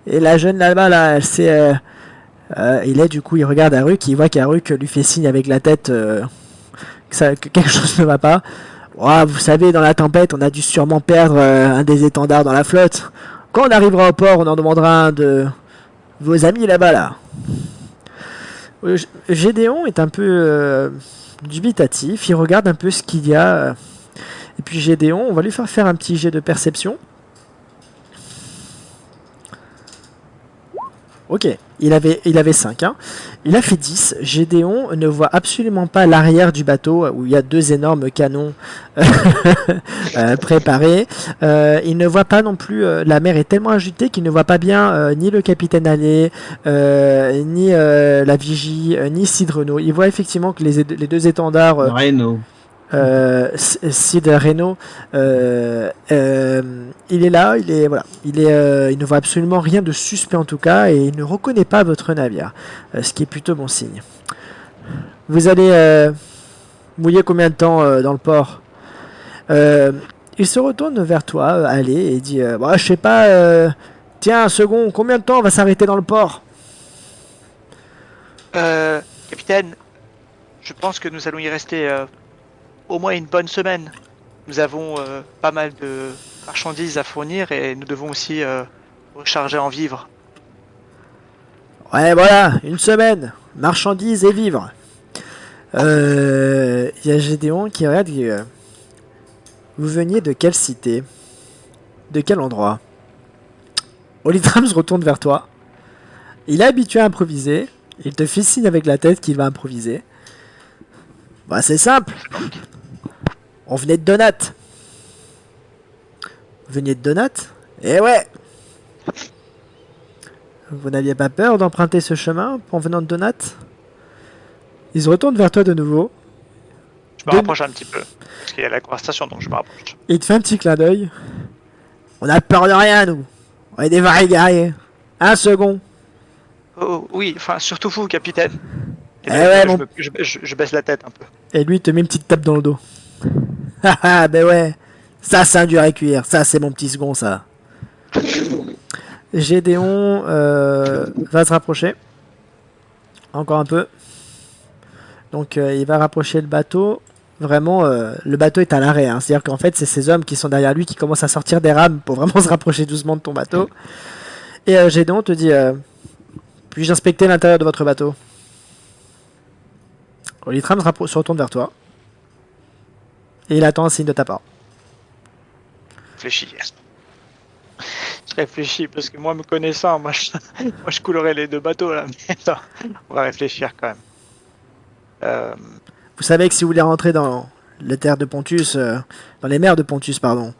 et la jeune là-bas, là, elle s'est... il regarde Aruk, il voit qu'Aruk lui fait signe avec la tête que quelque chose ne va pas. Oh, vous savez, dans la tempête, on a dû sûrement perdre un des étendards dans la flotte. Quand on arrivera au port, on en demandera un de vos amis là-bas, là. Gédéon est un peu dubitatif, il regarde un peu ce qu'il y a. Et puis Gédéon, on va lui faire un petit jet de perception. Ok, il avait 5. Hein. Il a fait 10. Gédéon ne voit absolument pas l'arrière du bateau où il y a 2 énormes canons préparés. Il ne voit pas non plus, la mer est tellement agitée qu'il ne voit pas bien ni le capitaine Allais, ni la vigie, ni Cidreno. Il voit effectivement que les 2 étendards... Reno. Sid Reno, il est là, il ne voit absolument rien de suspect en tout cas, et il ne reconnaît pas votre navire, ce qui est plutôt bon signe. Vous allez mouiller combien de temps dans le port? Il se retourne vers toi, allez, et dit, je sais pas, tiens un second, combien de temps on va s'arrêter dans le port? Capitaine, je pense que nous allons y rester au moins une bonne semaine. Nous avons pas mal de marchandises à fournir et nous devons aussi recharger en vivres. Ouais, voilà, une semaine, marchandises et vivres. Il y a Gédéon qui regarde. Vous veniez de quelle cité? De quel endroit? Olitram se retourne vers toi. Il est habitué à improviser. Il te fait signe avec la tête qu'il va improviser. Bah, c'est simple. On venait de Donat. Vous veniez de Donat? Eh ouais. Vous n'aviez pas peur d'emprunter ce chemin en venant de Donat? Il se retourne vers toi de nouveau. Je me rapproche un petit peu, parce qu'il y a la conversation, donc je me rapproche. Et il te fait un petit clin d'œil. On a peur de rien, nous. On est des vrais guerriers. Un second. Oh oui, enfin surtout vous, capitaine. Et ouais, je baisse la tête un peu. Et lui, il te met une petite tape dans le dos. Haha, ben ouais. Ça, c'est un dur à cuire. Ça, c'est mon petit second, ça. Gédéon va se rapprocher. Encore un peu. Donc, il va rapprocher le bateau. Vraiment, le bateau est à l'arrêt. Hein. C'est-à-dire qu'en fait, c'est ces hommes qui sont derrière lui qui commencent à sortir des rames pour vraiment se rapprocher doucement de ton bateau. Et Gédéon te dit puis-je inspecter l'intérieur de votre bateau? Olitram se retourne vers toi. Et il attend un signe de ta part. Réfléchis. Je réfléchis parce que moi, me connaissant, moi je coulerais les 2 bateaux là. Mais non, on va réfléchir quand même. Vous savez que si vous voulez rentrer dans les terres de Pontus, dans les mers de Pontus, pardon,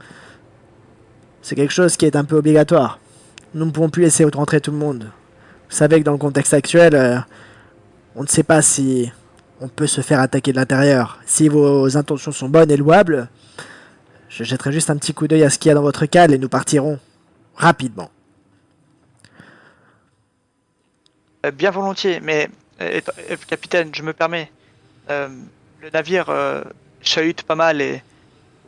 c'est quelque chose qui est un peu obligatoire. Nous ne pouvons plus laisser rentrer tout le monde. Vous savez que dans le contexte actuel, on ne sait pas si on peut se faire attaquer de l'intérieur. Si vos intentions sont bonnes et louables, je jetterai juste un petit coup d'œil à ce qu'il y a dans votre cale et nous partirons rapidement. Bien volontiers, mais capitaine, je me permets. Le navire chahute pas mal et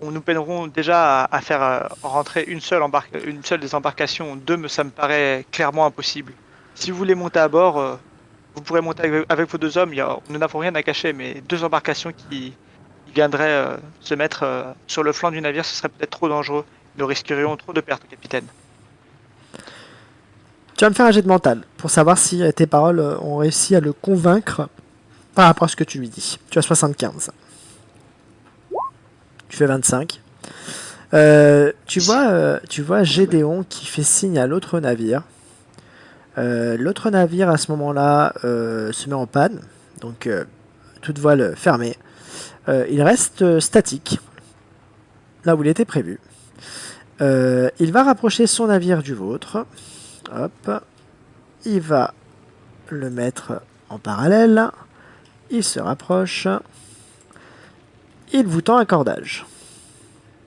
nous peinerons déjà à faire rentrer une seule des embarcations. 2, ça me paraît clairement impossible. Si vous voulez monter à bord, vous pourrez monter avec vos 2 hommes. Nous n'avons rien à cacher, mais 2 embarcations qui viendraient se mettre sur le flanc du navire, ce serait peut-être trop dangereux. Nous risquerions trop de pertes, capitaine. Tu vas me faire un jet de mental pour savoir si tes paroles ont réussi à le convaincre par rapport à ce que tu lui dis. Tu as 75. Tu fais 25. Tu vois Gédéon qui fait signe à l'autre navire. L'autre navire à ce moment-là se met en panne, donc toute voile fermée. Il reste statique, là où il était prévu. Il va rapprocher son navire du vôtre. Hop. Il va le mettre en parallèle. Il se rapproche. Il vous tend un cordage.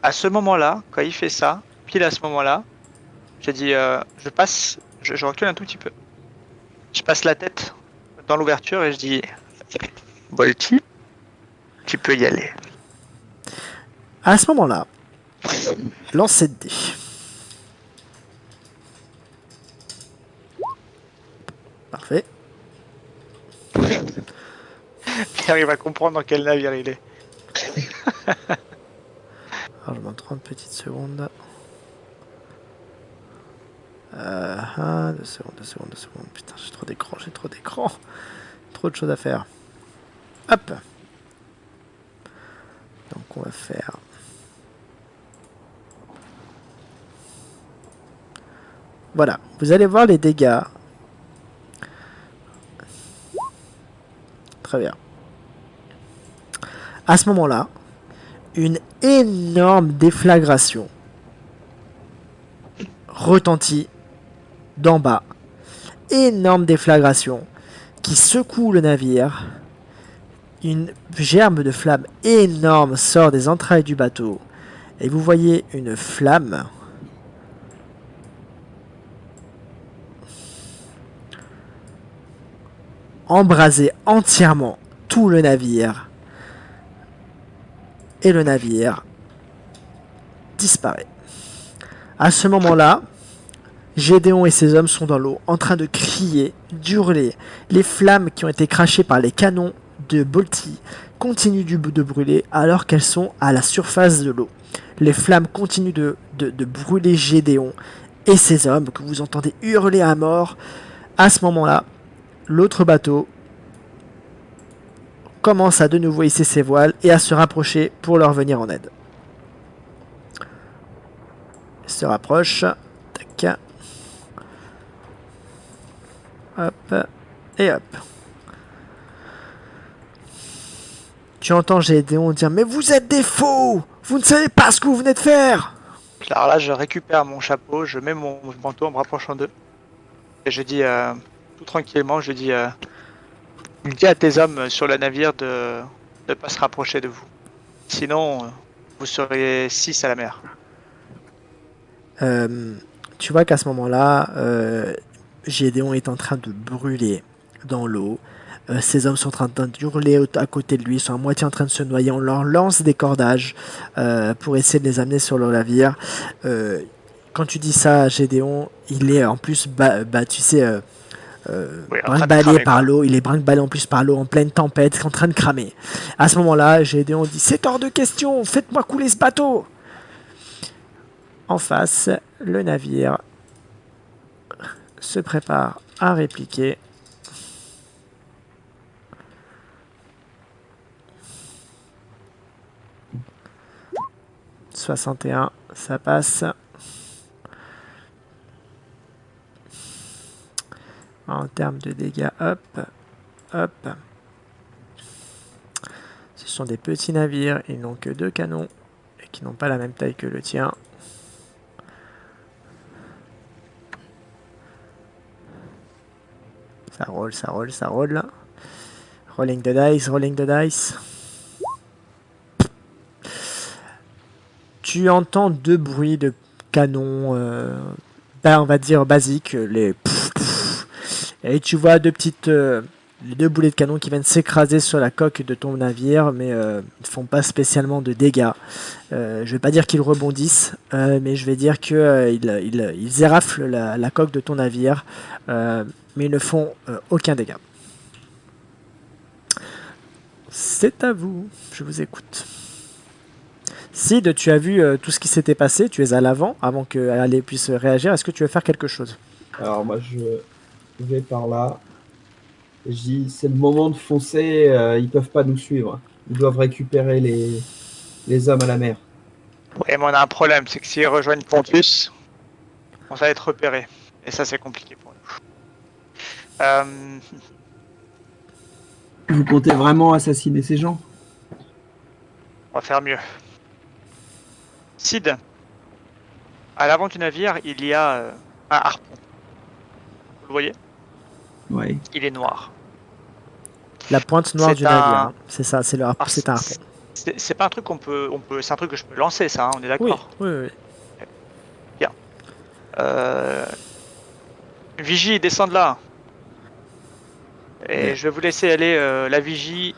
À ce moment-là, quand il fait ça, pile à ce moment-là, j'ai dit je passe, je recule un tout petit peu. Je passe la tête dans l'ouverture et je dis Bolty, tu peux y aller. À ce moment-là, lancez de dés. Parfait. Pierre, il va comprendre dans quel navire il est. Alors, je m'en 30 petites secondes. 2 secondes, 2 secondes, 2 secondes. Putain, j'ai trop d'écran, j'ai trop d'écran. Trop de choses à faire. Hop. Donc, on va faire... Voilà, vous allez voir les dégâts. Très bien. À ce moment-là, une énorme déflagration retentit d'en bas. Énorme déflagration qui secoue le navire. Une gerbe de flamme énorme sort des entrailles du bateau. Et vous voyez une flamme embraser entièrement tout le navire. Et le navire disparaît. À ce moment-là, Gédéon et ses hommes sont dans l'eau, en train de crier, d'hurler. Les flammes qui ont été crachées par les canons de Bolty continuent de brûler alors qu'elles sont à la surface de l'eau. Les flammes continuent de brûler Gédéon et ses hommes, que vous entendez hurler à mort. À ce moment-là, l'autre bateau commence à de nouveau hisser ses voiles et à se rapprocher pour leur venir en aide. Il se rapproche. Tac. Hop. Et hop. Tu entends Gédéon dire « Mais vous êtes des faux! Vous ne savez pas ce que vous venez de faire !» Alors là, je récupère mon chapeau, je mets mon manteau en me rapprochant d'eux. Et je dis tout tranquillement, je dis à tes hommes sur le navire de ne pas se rapprocher de vous. Sinon, vous serez 6 à la mer. Tu vois qu'à ce moment-là, Gédéon est en train de brûler dans l'eau. Ces hommes sont en train d'hurler à côté de lui, ils sont à moitié en train de se noyer. On leur lance des cordages pour essayer de les amener sur le navire. Quand tu dis ça à Gédéon, il est en plus, tu sais, Oui, brinque-ballé par l'eau. Il est brinque-ballé en plus par l'eau en pleine tempête, en train de cramer. À ce moment-là, Gédéon dit « C'est hors de question, faites-moi couler ce bateau !» En face, le navire se prépare à répliquer. « 61, ça passe. En termes de dégâts, hop, hop. Ce sont des petits navires, ils n'ont que 2 canons et qui n'ont pas la même taille que le tien. Ça roule, ça roule, ça roule. Rolling the dice, rolling the dice. Tu entends 2 bruits de canon, on va dire basiques, les et tu vois 2 petites, les 2 boulets de canon qui viennent s'écraser sur la coque de ton navire, mais ils ne font pas spécialement de dégâts. Je vais pas dire qu'ils rebondissent, mais je vais dire qu'ils éraflent la coque de ton navire, mais ils ne font aucun dégât. C'est à vous, je vous écoute. Sid, tu as vu tout ce qui s'était passé, tu es à l'avant, avant qu'Alé puisse réagir. Est-ce que tu veux faire quelque chose? Alors moi je vais par là. Je dis c'est le moment de foncer, ils peuvent pas nous suivre. Ils doivent récupérer les hommes à la mer. Oui, mais on a un problème, c'est que s'ils rejoignent Pontus, on va être repéré. Et ça, c'est compliqué pour nous. Vous comptez vraiment assassiner ces gens? On va faire mieux. Sid, à l'avant du navire, il y a un harpon. Vous le voyez? Ouais. Il est noir. La pointe noire C'est du un- navire, hein. C'est ça, c'est Alors, c'est un harpon. C'est pas un truc qu'on peut, c'est un truc que je peux lancer, ça, hein, on est Oui, d'accord? oui, oui. Vigie, descends de là. Et je vais vous laisser aller la vigie,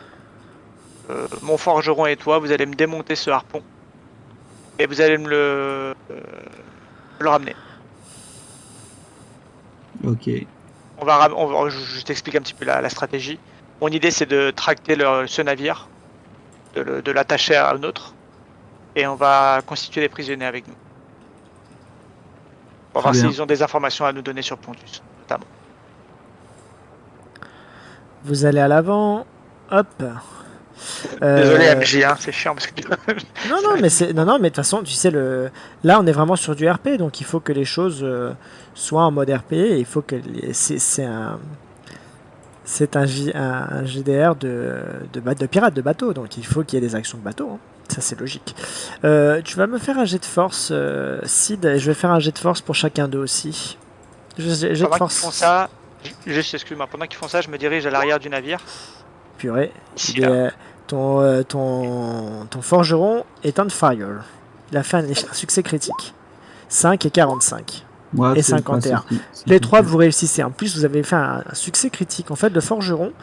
mon forgeron et toi. Vous allez me démonter ce harpon. Et vous allez me le ramener. Ok. Je t'explique un petit peu la stratégie. Mon idée, c'est de tracter ce navire, de l'attacher à un autre. Et on va constituer des prisonniers avec nous. Pour Très voir bien. s'ils ont des informations à nous donner sur Pontus, notamment. Vous allez à l'avant. Hop. Désolé Euh, MJ, hein, c'est chiant parce que Non, non, mais de toute façon, tu sais, là, on est vraiment sur du RP, donc il faut que les choses soient en mode RP. Et il faut que c'est un GDR de pirate de bateau, donc il faut qu'il y ait des actions de bateau, hein. Ça, c'est logique. Tu vas me faire un jet de force, Sid, et je vais faire un jet de force pour chacun d'eux aussi. Jet de pendant qu'ils force. font ça, excuse-moi, pendant qu'ils font ça, je me dirige à l'arrière du navire. Purée. Ici, Il est, là. ton forgeron est on fire. Il a fait un succès critique. 5 et 45. Moi, Et c'est le 51. principe Les trois, vous réussissez. En plus, vous avez fait un succès critique. En fait, le forgeron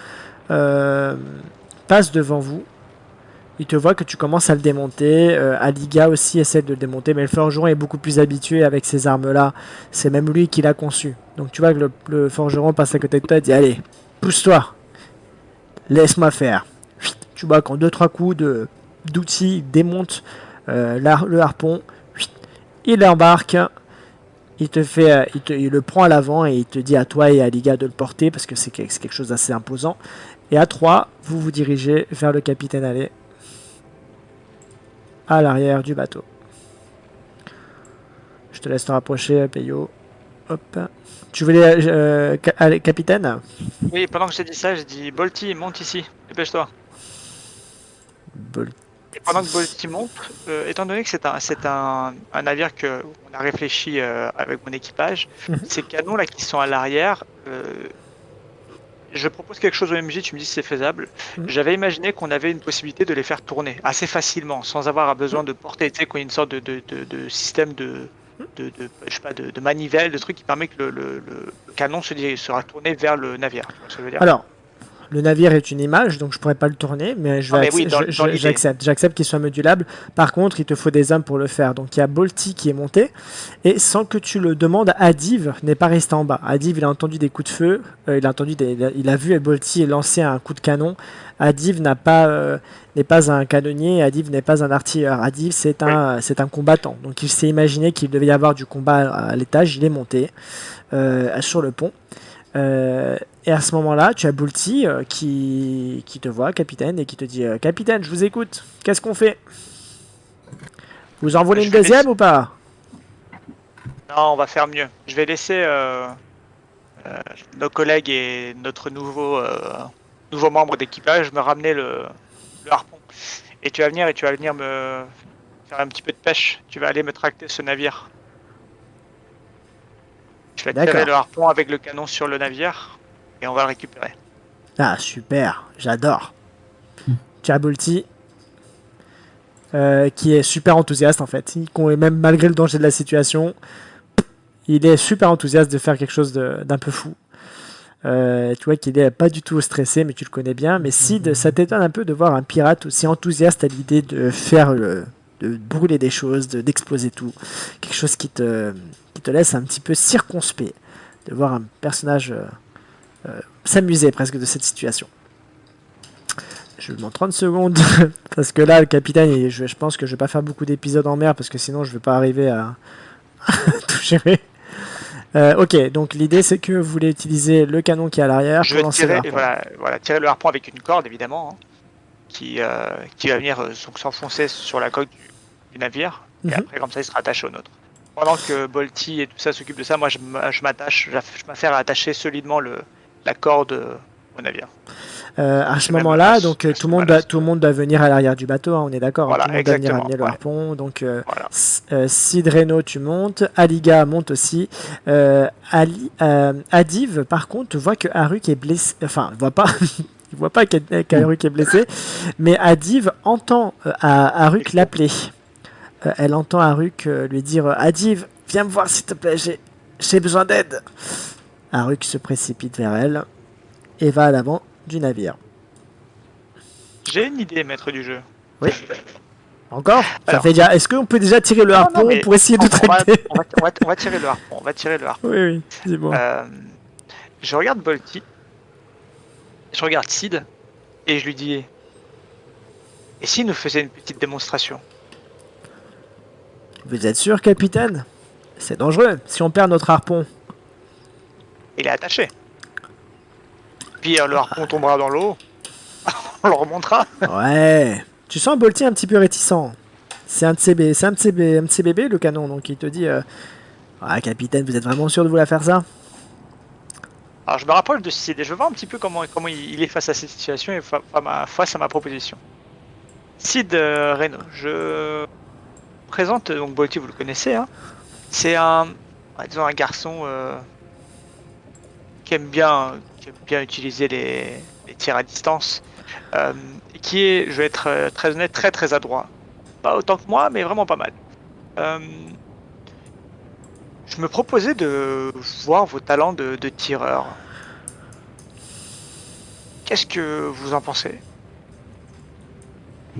passe devant vous. Il te voit que tu commences à le démonter. Aliga aussi essaie de le démonter, mais le forgeron est beaucoup plus habitué avec ces armes-là. C'est même lui qui l'a conçu. Donc tu vois que le forgeron passe à côté de toi et dit allez, pousse-toi, laisse-moi faire. Tu vois qu'en 2-3 coups d'outils, il démonte le harpon. Il l'embarque. Il le prend à l'avant et il te dit à toi et à Aliga de le porter parce que c'est quelque chose d'assez imposant. Et à 3, vous vous dirigez vers le capitaine Allais à l'arrière du bateau. Je te laisse te rapprocher, Peyo. Hop. Tu voulais, capitaine? Oui, pendant que j'ai dit ça, j'ai dit Bolty, monte ici, dépêche-toi. Et pendant que Bolty monte, étant donné que c'est un navire que on a réfléchi avec mon équipage, ces canons là qui sont à l'arrière, je propose quelque chose au MJ, tu me dis si c'est faisable. J'avais imaginé qu'on avait une possibilité de les faire tourner assez facilement, sans avoir besoin de porter, tu sais, qu'on ait une sorte de système je sais pas, de manivelle, de truc qui permet que le canon sera tourné vers le navire. Tu vois ce que je veux dire? Alors, le navire est une image, donc je pourrais pas le tourner, mais j'accepte qu'il soit modulable. Par contre, il te faut des hommes pour le faire. Donc il y a Bolty qui est monté, et sans que tu le demandes, Adiv n'est pas resté en bas. Adiv, il a entendu des coups de feu, il a vu Bolty lancer un coup de canon. Adiv n'est pas un canonnier, Adiv n'est pas un artilleur. Adiv, c'est un combattant. Donc il s'est imaginé qu'il devait y avoir du combat à l'étage, il est monté sur le pont. Et à ce moment-là, tu as Bolty qui te voit, capitaine, et qui te dit capitaine, je vous écoute, qu'est-ce qu'on fait? Vous en voulez une deuxième ou pas? Non, on va faire mieux. Je vais laisser nos collègues et notre nouveau membre d'équipage me ramener le harpon. Et tu vas venir me faire un petit peu de pêche. Tu vas aller me tracter ce navire. Je vais tirer le harpon avec le canon sur le navire et on va le récupérer. Ah, super, j'adore. Tu as Bolty qui est super enthousiaste en fait. Même malgré le danger de la situation, il est super enthousiaste de faire quelque chose d'un peu fou. Tu vois qu'il est pas du tout stressé, mais tu le connais bien. Mais Sid, ça t'étonne un peu de voir un pirate aussi enthousiaste à l'idée de faire de brûler des choses, d'exploser tout. Quelque chose qui te laisse un petit peu circonspect de voir un personnage s'amuser presque de cette situation. Je lui demande 30 secondes parce que là le capitaine, je pense que je vais pas faire beaucoup d'épisodes en mer parce que sinon je vais pas arriver à tout gérer. Ok, donc l'idée c'est que vous voulez utiliser le canon qui est à l'arrière. Je vais tirer le harpon avec une corde évidemment, hein, qui va venir s'enfoncer sur la coque du navire et après comme ça il sera attaché au nôtre. Pendant que Bolty et tout ça s'occupent de ça, moi je m'affaire à attacher solidement la corde au navire. À ce moment-là, donc tout le monde doit venir à l'arrière du bateau, hein, on est d'accord. Voilà, tout le monde doit venir amener le harpon. Donc Sid, Reno, tu montes. Aliga monte aussi. Adiv, par contre, voit que Haruk est blessé. Enfin, il voit pas qu'Haruk est blessé, mais Adiv entend Haruk l'appeler. Elle entend Haruk lui dire Adiv, viens me voir s'il te plaît, j'ai besoin d'aide. Haruk se précipite vers elle et va à l'avant du navire. J'ai une idée, maître du jeu. Oui. Encore? Ça Alors. fait déjà. Est-ce qu'on peut déjà tirer le Non, harpon mais pour essayer de on va, traiter? on va tirer le harpon. On va tirer le harpon. Oui, oui, dis-moi. Je regarde Bolty, je regarde Sid, et je lui dis et s'il nous faisait une petite démonstration? Vous êtes sûr, capitaine? C'est dangereux si on perd notre harpon. Il est attaché. Puis le harpon tombera dans l'eau, on le remontera. Ouais. Tu sens Bolty un petit peu réticent. C'est un de ses bébés, un de ses bébés, le canon, donc il te dit ah, capitaine, vous êtes vraiment sûr de vouloir faire ça? Alors je me rapproche de Sid et je veux voir un petit peu comment il est face à cette situation et face à ma proposition. Sid Reno, je présente donc Bolty, vous le connaissez, hein. C'est disons un garçon qui aime bien utiliser les tirs à distance, qui est, je vais être très honnête, très adroit. Pas autant que moi, mais vraiment pas mal. Je me proposais de voir vos talents de tireur. Qu'est-ce que vous en pensez?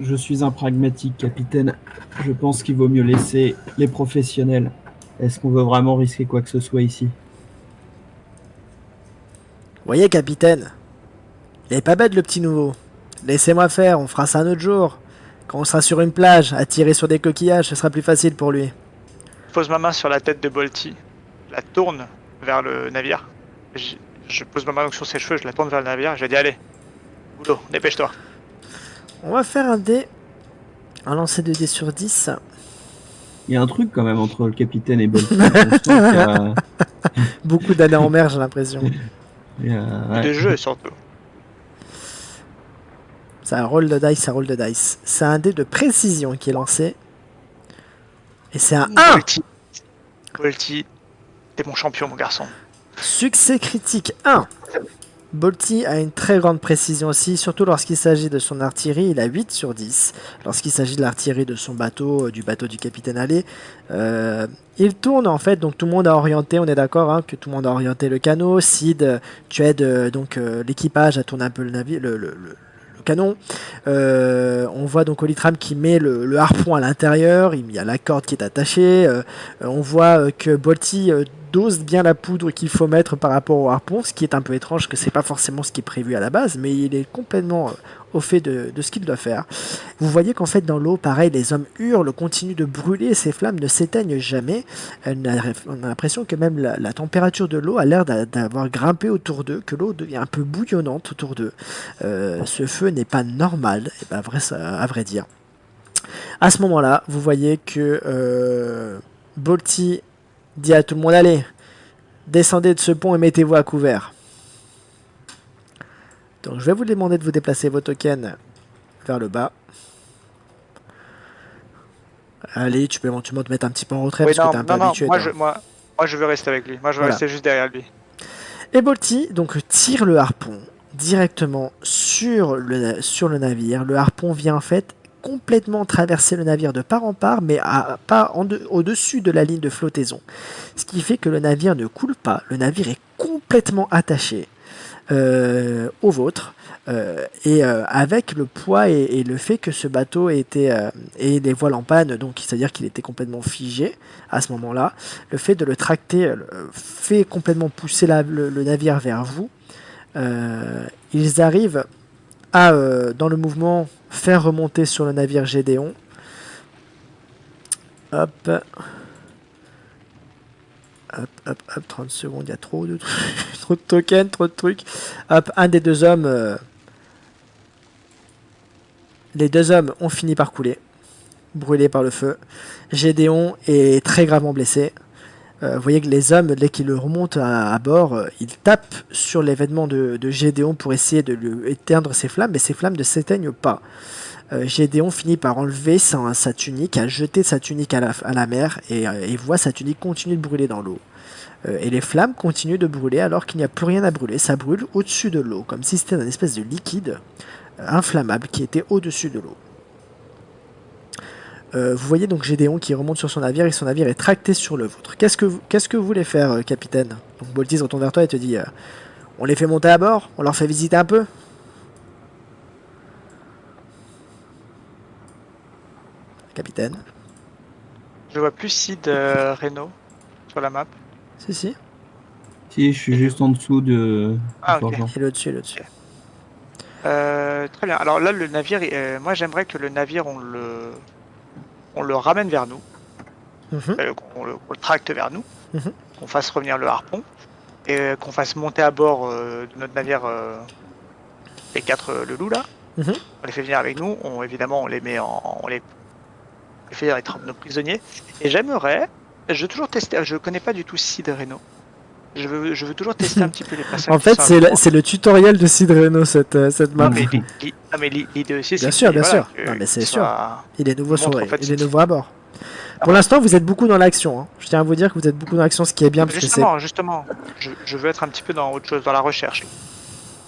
Je suis un pragmatique, capitaine. Je pense qu'il vaut mieux laisser les professionnels. Est-ce qu'on veut vraiment risquer quoi que ce soit ici? Voyez, capitaine, il est pas bête le petit nouveau. Laissez-moi faire, on fera ça un autre jour. Quand on sera sur une plage, à tirer sur des coquillages, ce sera plus facile pour lui. Je pose ma main sur la tête de Bolty, je la tourne vers le navire. Je pose ma main donc sur ses cheveux, je la tourne vers le navire, je lui dis allez, boulot, dépêche-toi. On va faire un dé. Un lancer de dés sur 10. Il y a un truc quand même entre le capitaine et Bolty. On sent qu'il y a- Beaucoup d'années en mer, j'ai l'impression. il y a- ouais. De jeu surtout. Ça roll de dice, ça roll de dice. C'est un dé de précision qui est lancé. Et c'est un 1. Bolty, t'es mon champion, mon garçon. Succès critique 1. Bolty a une très grande précision aussi, surtout lorsqu'il s'agit de son artillerie, il a 8 sur 10. Lorsqu'il s'agit de l'artillerie de son bateau, du bateau du capitaine Allais, il tourne en fait, donc tout le monde a orienté, on est d'accord hein, que tout le monde a orienté le canot. Sid, tu aides l'équipage à tourner un peu le navire, le canon. On voit donc Olitram qui met le harpon à l'intérieur, il y a la corde qui est attachée. On voit que Bolty dose bien la poudre qu'il faut mettre par rapport au harpon, ce qui est un peu étrange, que c'est pas forcément ce qui est prévu à la base, mais il est complètement au fait de ce qu'il doit faire. Vous voyez qu'en fait dans l'eau, pareil, les hommes hurlent, continuent de brûler, et ces flammes ne s'éteignent jamais. On a l'impression que même la température de l'eau a l'air d'avoir grimpé autour d'eux, que l'eau devient un peu bouillonnante autour d'eux. Ce feu n'est pas normal, et ben, à vrai dire. À ce moment-là, vous voyez que Bolty dit à tout le monde, allez, descendez de ce pont et mettez-vous à couvert. Donc je vais vous demander de vous déplacer vos tokens vers le bas. Allez, tu peux éventuellement te mettre un petit peu en retrait parce que tu es un peu habitué. Moi je veux rester avec lui. Moi je veux rester juste derrière lui. Et Bolty donc tire le harpon directement sur le navire. Le harpon vient en fait complètement traverser le navire de part en part, mais pas au-dessus de la ligne de flottaison. Ce qui fait que le navire ne coule pas, le navire est complètement attaché au vôtre, et avec le poids et le fait que ce bateau était et les voiles en panne, donc c'est-à-dire qu'il était complètement figé à ce moment-là, le fait de le tracter fait complètement pousser le navire vers vous. Ils arrivent à, dans le mouvement, faire remonter sur le navire Gédéon. Hop. Hop, 30 secondes, il y a trop de tokens, trop de trucs. Hop, un des deux hommes... les deux hommes ont fini par couler, brûlés par le feu. Gédéon est très gravement blessé. Vous voyez que les hommes, dès qu'ils le remontent à bord, ils tapent sur les vêtements de Gédéon pour essayer de lui éteindre ses flammes, mais ses flammes ne s'éteignent pas. Gédéon finit par enlever sa tunique, à jeter sa tunique à la mer, et voit sa tunique continuer de brûler dans l'eau. Et les flammes continuent de brûler alors qu'il n'y a plus rien à brûler. Ça brûle au-dessus de l'eau, comme si c'était une espèce de liquide inflammable qui était au-dessus de l'eau. Vous voyez donc Gédéon qui remonte sur son navire et son navire est tracté sur le vôtre. Qu'est-ce que vous voulez faire, capitaine? Donc Bolty se retourne vers toi et te dit on les fait monter à bord? On leur fait visiter un peu? capitaine. Je vois plus Sid Reno sur la map. Si, si. Si, je suis juste en dessous du Ah, ok. forgeant. Il est au-dessus, il est au-dessus. Très bien. Alors là, le navire, moi j'aimerais que le navire, on le ramène vers nous, Mhm, qu'on le tracte vers nous, mhm. qu'on fasse revenir le harpon et qu'on fasse monter à bord de notre navire les 4 loulous là. Mhm. On les fait venir avec nous. Évidemment, on les met on les fait être nos prisonniers. Et je veux toujours tester. Je connais pas du tout Sid Reno. Je veux toujours tester un petit peu les personnes En qui fait, sont avec moi. c'est le tutoriel de Sid Reno, cette map. Non, mais l'idée aussi, Bien c'est sûr, qu'il bien sûr. que- Non, mais c'est qu'il sûr. soit- Il est nouveau montre, en fait, il est nouveau à bord. Ah, Pour l'instant, vous êtes beaucoup dans l'action. Hein. Je tiens à vous dire que vous êtes beaucoup dans l'action, ce qui est bien parce que c'est. Justement, je veux être un petit peu dans autre chose, dans la recherche.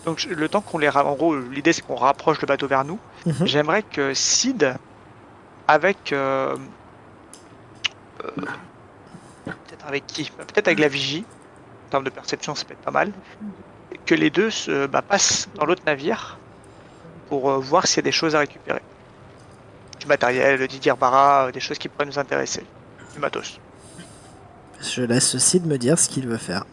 Donc le temps qu'on en gros, l'idée c'est qu'on rapproche le bateau vers nous. Mhm. J'aimerais que Sid, avec peut-être avec qui? Peut-être avec la vigie. En termes de perception, ça peut être pas mal. Que les deux passent dans l'autre navire pour voir s'il y a des choses à récupérer. Du matériel, du dirbara, des choses qui pourraient nous intéresser. Du matos. Je laisse Sid me dire ce qu'il veut faire.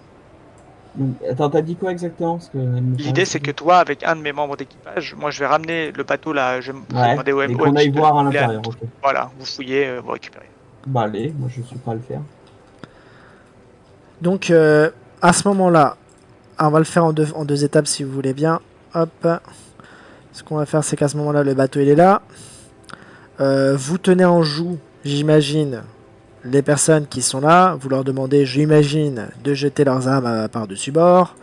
Donc, attends, t'as dit quoi exactement? Parce que L'idée c'est que toi, avec un de mes membres d'équipage, moi je vais ramener le bateau là, je vais Ouais, demander au et MO qu'on aille voir à l'intérieur, ok. Voilà, vous fouillez, vous récupérez. Bah allez, moi je suis prêt à le faire. Donc, à ce moment-là, on va le faire en deux étapes si vous voulez bien. Hop. Ce qu'on va faire, c'est qu'à ce moment-là, le bateau il est là. Vous tenez en joue, j'imagine, les personnes qui sont là. Vous leur demandez, j'imagine, de jeter leurs armes par-dessus bord.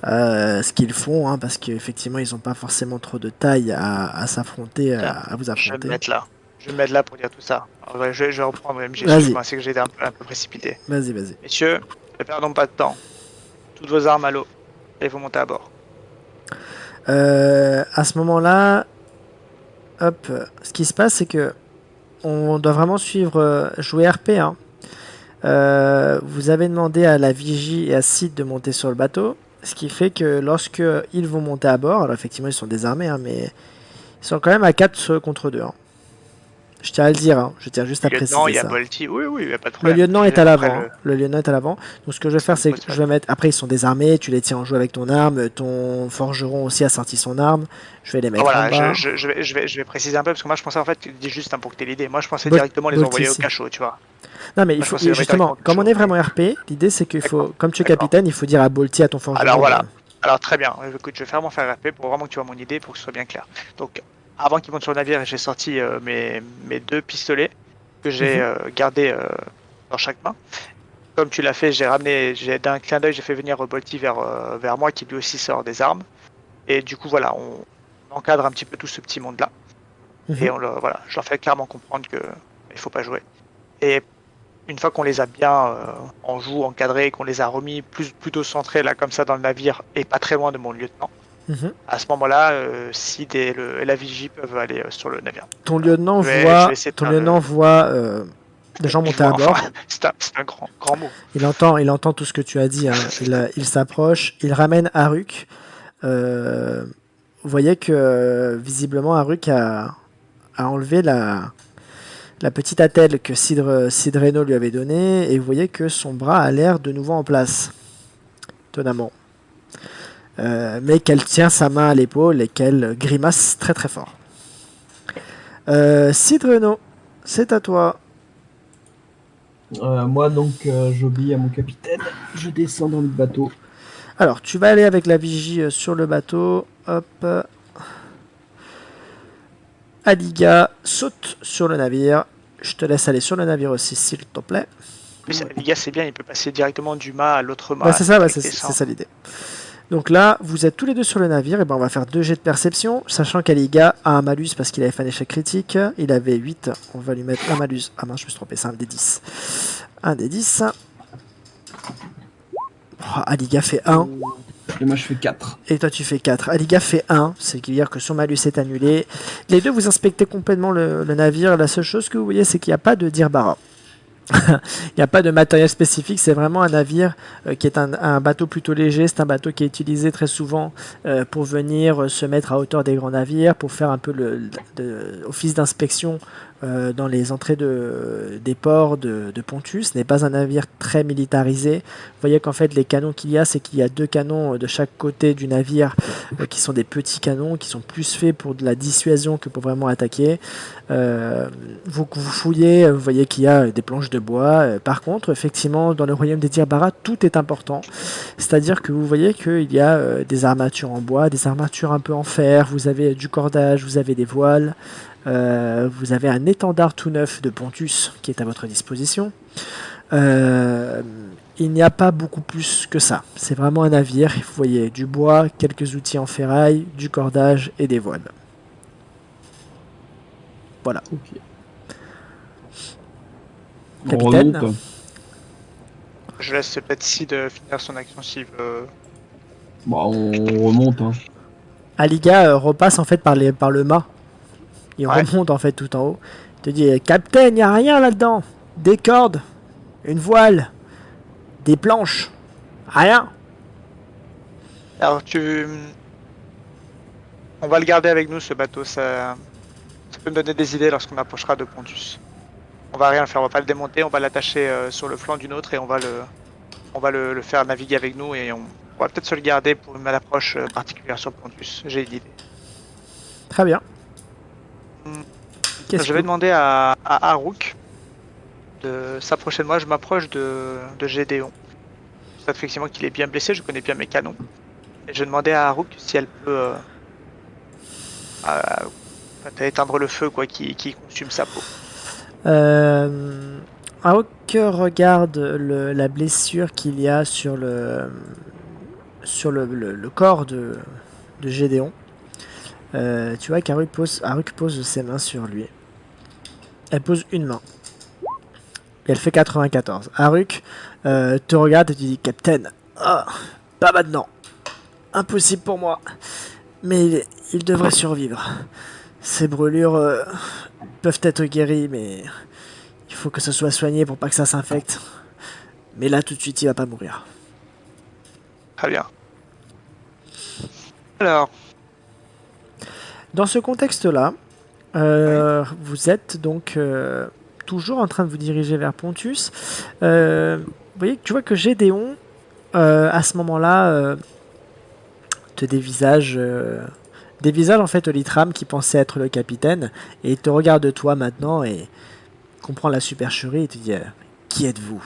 Ce qu'ils font, hein, parce qu'effectivement, ils n'ont pas forcément trop de taille à s'affronter, à vous Je vais me affronter. mettre là. Je vais me mettre là pour dire tout ça. Alors, je vais reprendre MG, Vas-y. excuse-moi, c'est que j'ai été un peu précipité. Vas-y, vas-y. Messieurs, ne perdons pas de temps. Toutes vos armes à l'eau. Et vous montez à bord. À ce moment-là, hop, ce qui se passe, c'est que on doit vraiment suivre, jouer RP. Hein. Vous avez demandé à la vigie et à Sid de monter sur le bateau, ce qui fait que lorsque ils vont monter à bord, alors effectivement ils sont désarmés, hein, mais ils sont quand même à 4 contre 2. Hein. Je tiens à le dire, hein. Je tiens juste à Le lieutenant, il préciser y a ça. Bolty. Oui, il n'y a pas de Le problème. lieutenant est à Après, l'avant. Hein. Le lieutenant est à l'avant. Donc ce que je vais faire, c'est que je vais mettre. Après, ils sont désarmés. Tu les tiens en jeu avec ton arme. Ton forgeron aussi a sorti son arme. Je vais les mettre en Voilà, bas. je vais préciser un peu parce que moi je pensais en fait, dis juste pour que tu aies l'idée. Moi je pensais Bolt- directement les Bolt envoyer au ici. cachot, tu vois. Non, mais il Moi, je faut pensais les justement, mettre comme on est directement au vraiment RP, l'idée c'est qu'il faut, D'accord. comme tu es D'accord. capitaine, il faut dire à Bolty, à ton forgeron. Alors voilà. Alors très bien. Écoute, je vais faire mon faire RP pour vraiment que tu vois mon idée pour que ce soit bien clair. Donc avant qu'ils montent sur le navire, j'ai sorti mes 2 pistolets que j'ai gardés dans chaque main. Comme tu l'as fait, d'un clin d'œil, j'ai fait venir Bolty vers moi qui lui aussi sort des armes. Et du coup voilà, on encadre un petit peu tout ce petit monde là. Mhm. Et voilà, je leur fais clairement comprendre que il faut pas jouer. Et une fois qu'on les a bien en joue, encadrés, qu'on les a remis plutôt centrés là comme ça dans le navire et pas très loin de mon lieutenant, Mhm. à ce moment-là, Sid et la vigie peuvent aller sur le navire. Ton lieutenant Je vais voit, essayer de ton faire lieutenant voit des gens monter à bord. Enfin, c'est un grand mot. Il entend tout ce que tu as dit. Hein. Il s'approche, il ramène Haruk. Vous voyez que visiblement Haruk a enlevé la petite attelle que Sid Reno lui avait donnée, et vous voyez que son bras a l'air de nouveau en place, étonnamment. Mais qu'elle tient sa main à l'épaule et qu'elle grimace très très fort. Sid Reno, c'est à toi. Moi donc j'obéis à mon capitaine, je descends dans le bateau. Alors, tu vas aller avec la vigie sur le bateau. Hop. Aliga saute sur le navire. Je te laisse aller sur le navire aussi, s'il te plaît. Les gars, c'est bien, il peut passer directement du mât à l'autre mât. Ouais, c'est ça, avec c'est les cendres. ça l'idée. Donc là, vous êtes tous les deux sur le navire, et ben on va faire 2 jets de perception, sachant qu'Aliga a un malus parce qu'il avait fait un échec critique. Il avait 8, on va lui mettre un malus. Ah mince, je me suis trompé, c'est un des 10. Un des 10. Oh, Aliga fait 1. Et moi je fais 4. Et toi tu fais 4. Aliga fait 1, c'est-à-dire que son malus est annulé. Les deux, vous inspectez complètement le navire. La seule chose que vous voyez, c'est qu'il n'y a pas de dirbara. Il n'y a pas de matériel spécifique, c'est vraiment un navire qui est un bateau plutôt léger. C'est un bateau qui est utilisé très souvent pour venir se mettre à hauteur des grands navires, pour faire un peu office d'inspection dans les entrées des ports de Pontus n'est pas un navire très militarisé. Vous voyez qu'en fait les canons qu'il y a, c'est qu'il y a 2 canons de chaque côté du navire qui sont des petits canons qui sont plus faits pour de la dissuasion que pour vraiment attaquer. Vous fouillez, vous voyez qu'il y a des planches de bois. Par contre, effectivement, dans le royaume des Dirbara, tout est important. C'est-à-dire que vous voyez qu'il y a des armatures en bois, des armatures un peu en fer, vous avez du cordage, vous avez des voiles. Vous avez un étendard tout neuf de Pontus qui est à votre disposition. Il n'y a pas beaucoup plus que ça. C'est vraiment un navire. Vous voyez du bois, quelques outils en ferraille, du cordage et des voiles. Voilà. Ok. On Capitaine. remonte. Je laisse peut-être Sid finir son action s'il veut. Bah, on remonte. Hein. Aliga repasse en fait par le mât. Il Ouais. remonte en fait tout en haut. Il te dit Capitaine, il n'y a rien là-dedans. Des cordes, une voile, des planches. Rien. Alors on va le garder avec nous ce bateau, ça peut me donner des idées lorsqu'on approchera de Pontus. On va rien faire, on va pas le démonter, on va l'attacher sur le flanc d'une autre et on va le faire naviguer avec nous et on va peut-être se le garder pour une approche particulière sur Pontus. J'ai une idée. Très bien. Je vais demander à Harouk de s'approcher de moi. Je m'approche de Gédéon. Je sais effectivement qu'il est bien blessé, je connais bien mes canons. Et je vais demander à Harouk si elle peut éteindre le feu quoi, qui consume sa peau. Aok regarde la blessure qu'il y a sur le corps de Gédéon. Tu vois qu'Aruk pose ses mains sur lui. Elle pose une main. Et elle fait 94. Aruk te regarde et te dit Capitaine, pas maintenant. Impossible pour moi. Mais il devrait survivre. Ces brûlures peuvent être guéries, mais il faut que ça soit soigné pour pas que ça s'infecte. Mais là, tout de suite, il va pas mourir. Très bien. Alors. Dans ce contexte-là, vous êtes donc toujours en train de vous diriger vers Pontus. Tu vois que Gédéon, à ce moment-là, te dévisage en fait Olitram qui pensait être le capitaine et il te regarde de toi maintenant et comprend la supercherie et te dit qui êtes-vous?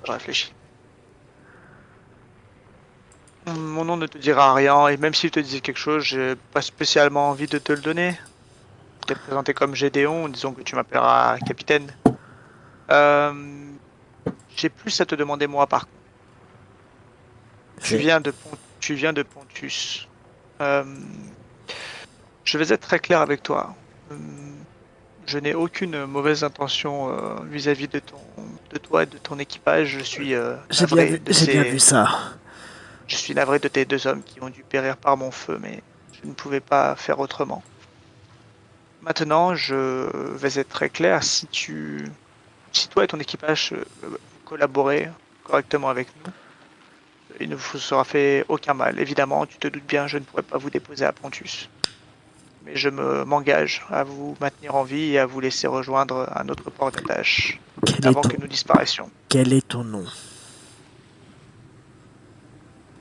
Je réfléchis. Mon nom ne te dira rien et même s'il te disait quelque chose, j'ai pas spécialement envie de te le donner. Je t'ai présenté comme Gédéon, disons que tu m'appelleras capitaine. J'ai plus à te demander moi par contre. Tu viens de Pontus. Je vais être très clair avec toi. Je n'ai aucune mauvaise intention vis-à-vis de toi et de ton équipage. Je suis J'ai bien vu ça. Je suis navré de tes 2 hommes qui ont dû périr par mon feu, mais je ne pouvais pas faire autrement. Maintenant, je vais être très clair. Si toi et ton équipage collaborez correctement avec nous, il ne vous sera fait aucun mal. Évidemment, tu te doutes bien, je ne pourrai pas vous déposer à Pontus. Mais je m'engage à vous maintenir en vie et à vous laisser rejoindre un autre port d'attache avant que nous disparaissions. Quel est ton nom?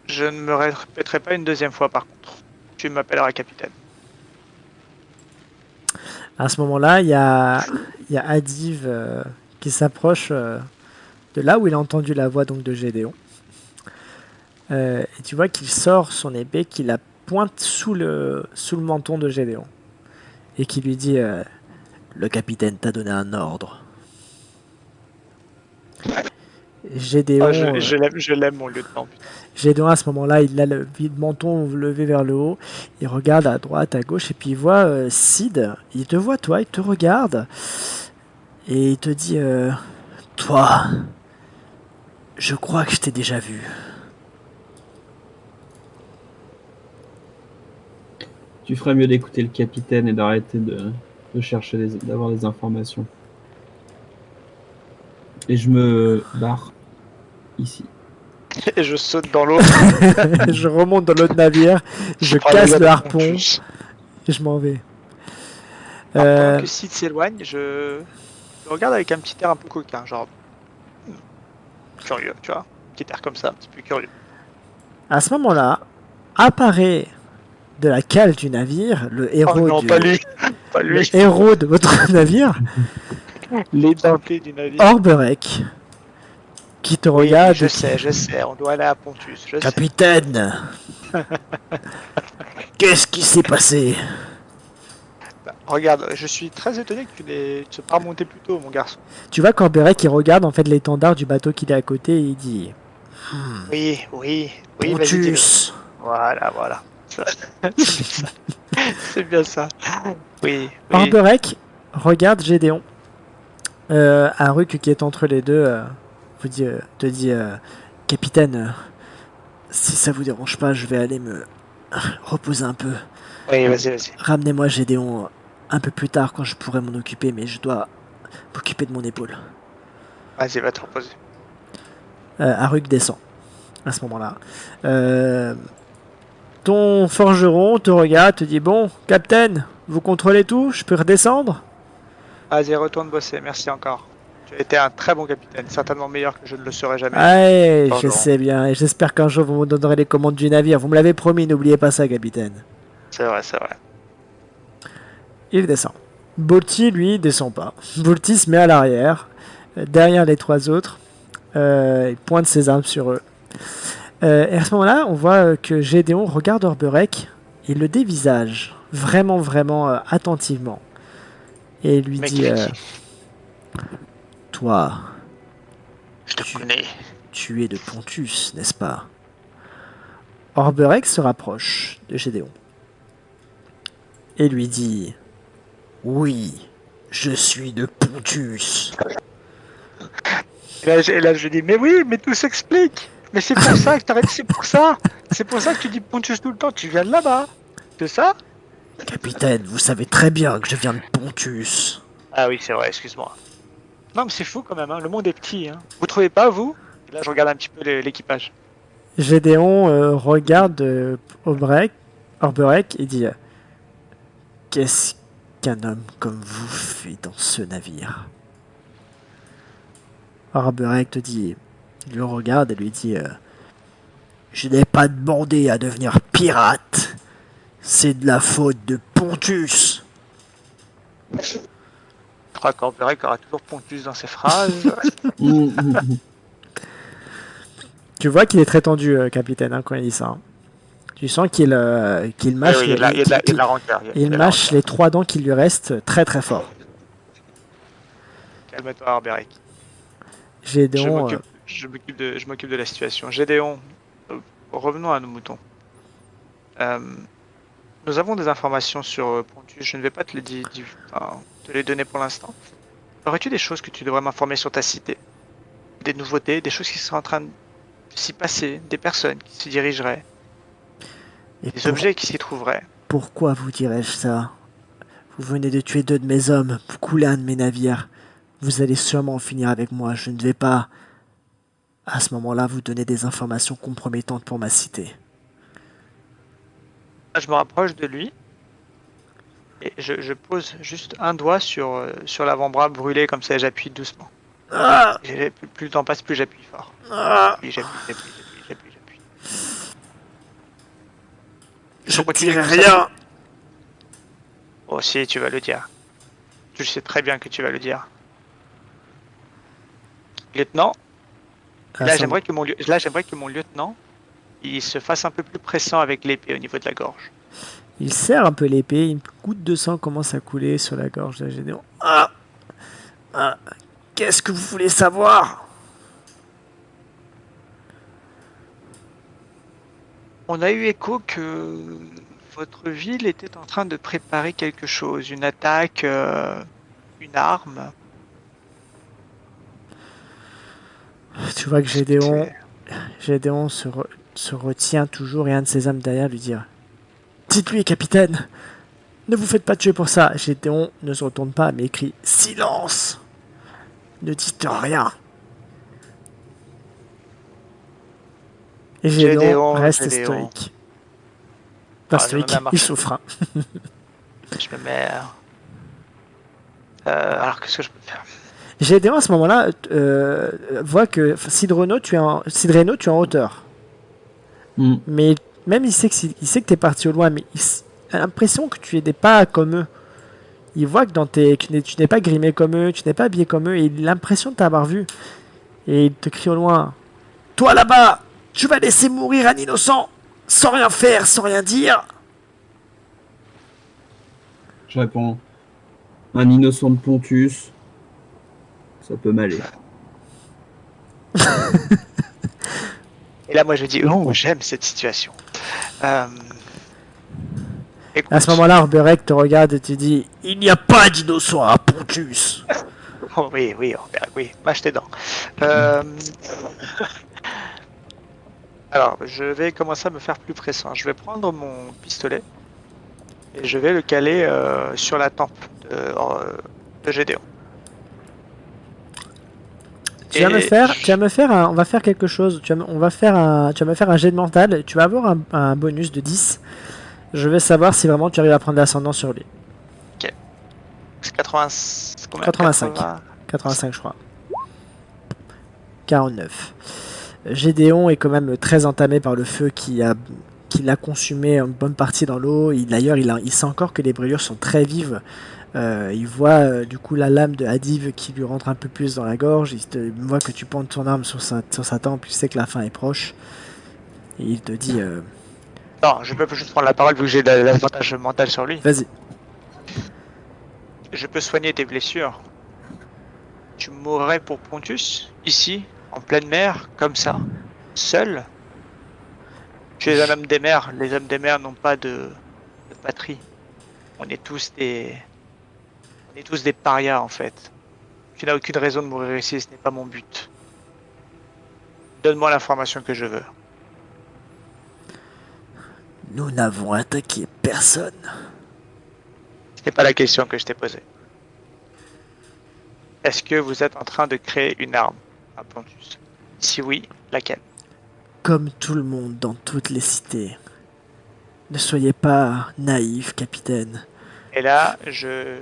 Je ne me répéterai pas une deuxième fois par contre. Tu m'appelleras capitaine. À ce moment-là, il y a Adiv qui s'approche de là où il a entendu la voix donc de Gédéon. Et tu vois qu'il sort son épée, qu'il la pointe sous le menton de Gédéon. Et qui lui dit le capitaine t'a donné un ordre. Gédéon, je l'aime mon lieutenant. Gédéon à ce moment-là, il a le menton levé vers le haut, il regarde à droite, à gauche, et puis il voit Sid, il te voit toi, il te regarde, et il te dit toi, je crois que je t'ai déjà vu. Tu ferais mieux d'écouter le capitaine et d'arrêter de chercher d'avoir des informations. Et je me barre ici. Et je saute dans l'eau. Je remonte dans l'autre navire, je prends la casse gueule le de harpon Pontus. et je m'en vais. Alors, pendant Euh, que Sid s'éloigne, je regarde avec un petit air un peu coquin, genre curieux, tu vois. Un petit air comme ça, un petit peu curieux. à ce moment-là, apparaît de la cale du navire le Oh héros non, du pas lui, pas le lui. héros de votre navire, L'édenté du navire. Orberek, qui te Oui, regarde je et qui... sais, on doit aller à Pontus, je sais. Capitaine, qu'est-ce qui s'est passé? Bah, regarde, je suis très étonné que tu ne sois pas remonté plus tôt, mon garçon. Tu vois qu'Orberek il regarde en fait l'étendard du bateau qu'il est à côté et il dit Oui, oui, oui, vas-y, dis-le. Pontus. Voilà, voilà. C'est bien ça. C'est bien ça. Oui, oui. Orberek regarde Gédéon. Aruk qui est entre les deux te dit Capitaine, si ça vous dérange pas, je vais aller me reposer un peu. Oui, vas-y, vas-y. Ramenez-moi Gédéon un peu plus tard quand je pourrai m'en occuper, mais je dois m'occuper de mon épaule. Vas-y, va te reposer. Aruk descend à ce moment-là. Ton forgeron te regarde, te dit bon, Capitaine, vous contrôlez tout, je peux redescendre? Vas-y, retourne bosser, merci encore. Tu as été un très bon capitaine, certainement meilleur que je ne le serai jamais. Ouais, je Forgeron. sais bien, et j'espère qu'un jour vous me donnerez les commandes du navire. Vous me l'avez promis, n'oubliez pas ça, capitaine. C'est vrai, c'est vrai. Il descend. Bolti, lui, descend pas. Bolti se met à l'arrière, derrière les trois autres. Il pointe ses armes sur eux. Et à ce moment-là, on voit que Gédéon regarde Orberek et le dévisage, vraiment, vraiment attentivement. Et il lui Mec, dit il est qui? Toi, Je te connais. tu es de Pontus, n'est-ce pas? Orberek se rapproche de Gédéon et lui dit Oui, je suis de Pontus. Et là, je dis, mais oui, mais tout s'explique. Mais c'est pour ça que t'arrêtes, c'est pour ça. C'est pour ça que tu dis Pontus tout le temps, tu viens de là-bas. C'est ça? Capitaine, vous savez très bien que je viens de Pontus. Ah oui, c'est vrai, excuse-moi. Non, mais c'est fou quand même, hein. Le monde est petit. Hein. Vous trouvez pas, vous? Et là, je regarde un petit peu l'équipage. Gédéon regarde Orberek et dit Qu'est-ce qu'un homme comme vous fait dans ce navire? Orberek te dit lui regarde et lui dit Je n'ai pas demandé à devenir pirate. C'est de la faute de Pontus. Je crois qu'Orberek aura toujours Pontus dans ses phrases. Tu vois qu'il est très tendu, capitaine, hein, quand il dit ça. Hein. Tu sens qu'il mâche, Oui, il y a de la rancœur. il mâche les trois dents qui lui restent très très fort. Calme-toi, Orberek. Gédéon, Je m'occupe de la situation. Gédéon, revenons à nos moutons. Nous avons des informations sur Pontus. Je ne vais pas te te les donner pour l'instant. Aurais-tu des choses que tu devrais m'informer sur ta cité? Des nouveautés, des choses qui seraient en train de s'y passer, des personnes qui s'y dirigeraient, et des objets qui s'y trouveraient? pourquoi vous dirais-je ça? Vous venez de tuer 2 de mes hommes, vous coulez un de mes navires. Vous allez sûrement en finir avec moi. Je ne vais pas, à ce moment-là, vous donner des informations compromettantes pour ma cité. Je me rapproche de lui et je pose juste un doigt sur l'avant-bras brûlé comme ça et j'appuie doucement. Ah, Plus le temps passe, plus j'appuie fort. ah, J'appuie. je continue dirai comme ça. rien. Oh si, tu vas le dire. Tu sais très bien que tu vas le dire. Lieutenant, là j'aimerais que mon lieutenant il se fasse un peu plus pressant avec l'épée au niveau de la gorge. Il serre un peu l'épée, une goutte de sang commence à couler sur la gorge de Gédéon. Ah, ah, qu'est-ce que vous voulez savoir? On a eu écho que votre ville était en train de préparer quelque chose, une attaque, une arme. Tu vois que Gédéon se retient toujours et un de ses hommes derrière lui dire Dites-lui, capitaine, ne vous faites pas tuer pour ça. Gédéon ne se retourne pas mais crie Silence! Ne dites rien. Et Gédéon Gédéon, reste Gédéon. stoïque. Pas Ah, je me stoïque, mets à il marcher. souffre. Hein. Je me mets. Alors, qu'est-ce que je peux faire? Gédéon, à ce moment-là, voit que Sidreno, tu es en hauteur. Hmm. Mais même il sait que tu es parti au loin, mais a l'impression que tu n'es pas comme eux. Il voit que tu n'es pas grimé comme eux, tu n'es pas habillé comme eux, et il a l'impression de t'avoir vu. Et il te crie au loin: Toi là-bas, tu vas laisser mourir un innocent, sans rien faire, sans rien dire. Je réponds, un innocent de Pontus, ça peut m'aller. Et là, moi, je dis, oh, j'aime cette situation. À ce Écoute, moment-là, Orberek te regarde et te dit: Il n'y a pas d'innocent à Pontus. oh, oui, oui, oui, mâche tes dents. Euh, Alors, je vais commencer à me faire plus pressant. Je vais prendre mon pistolet et je vais le caler sur la tempe de Gédéon. Tu vas me Et faire on va faire quelque chose. Tu vas me faire un jet de mental. Tu vas avoir un bonus de 10. Je vais savoir si vraiment tu arrives à prendre l'ascendant sur lui. c'est 80, combien 85. 80. 85, je crois. 49. Gédéon est quand même très entamé par le feu qui l'a consumé une bonne partie dans l'eau. D'ailleurs, il sent encore que les brûlures sont très vives. Il voit du coup la lame de Hadiv qui lui rentre un peu plus dans la gorge. Il voit que tu pointes ton arme sur sa tempe. Il sait que la fin est proche. Et il te dit Non, je peux juste prendre la parole vu que j'ai l'avantage mental sur lui. Vas-y. Je peux soigner tes blessures. Tu mourrais pour Pontus, ici, en pleine mer, comme ça, seul. Tu es un homme des mers. Les hommes des mers n'ont pas de patrie. On est tous des parias en fait. Tu n'as aucune raison de mourir ici, ce n'est pas mon but. Donne-moi l'information que je veux. Nous n'avons attaqué personne. Ce n'est pas la question que je t'ai posée. Est-ce que vous êtes en train de créer une arme à Pontus? Si oui, laquelle? Comme tout le monde dans toutes les cités. Ne soyez pas naïf, capitaine. Et là, je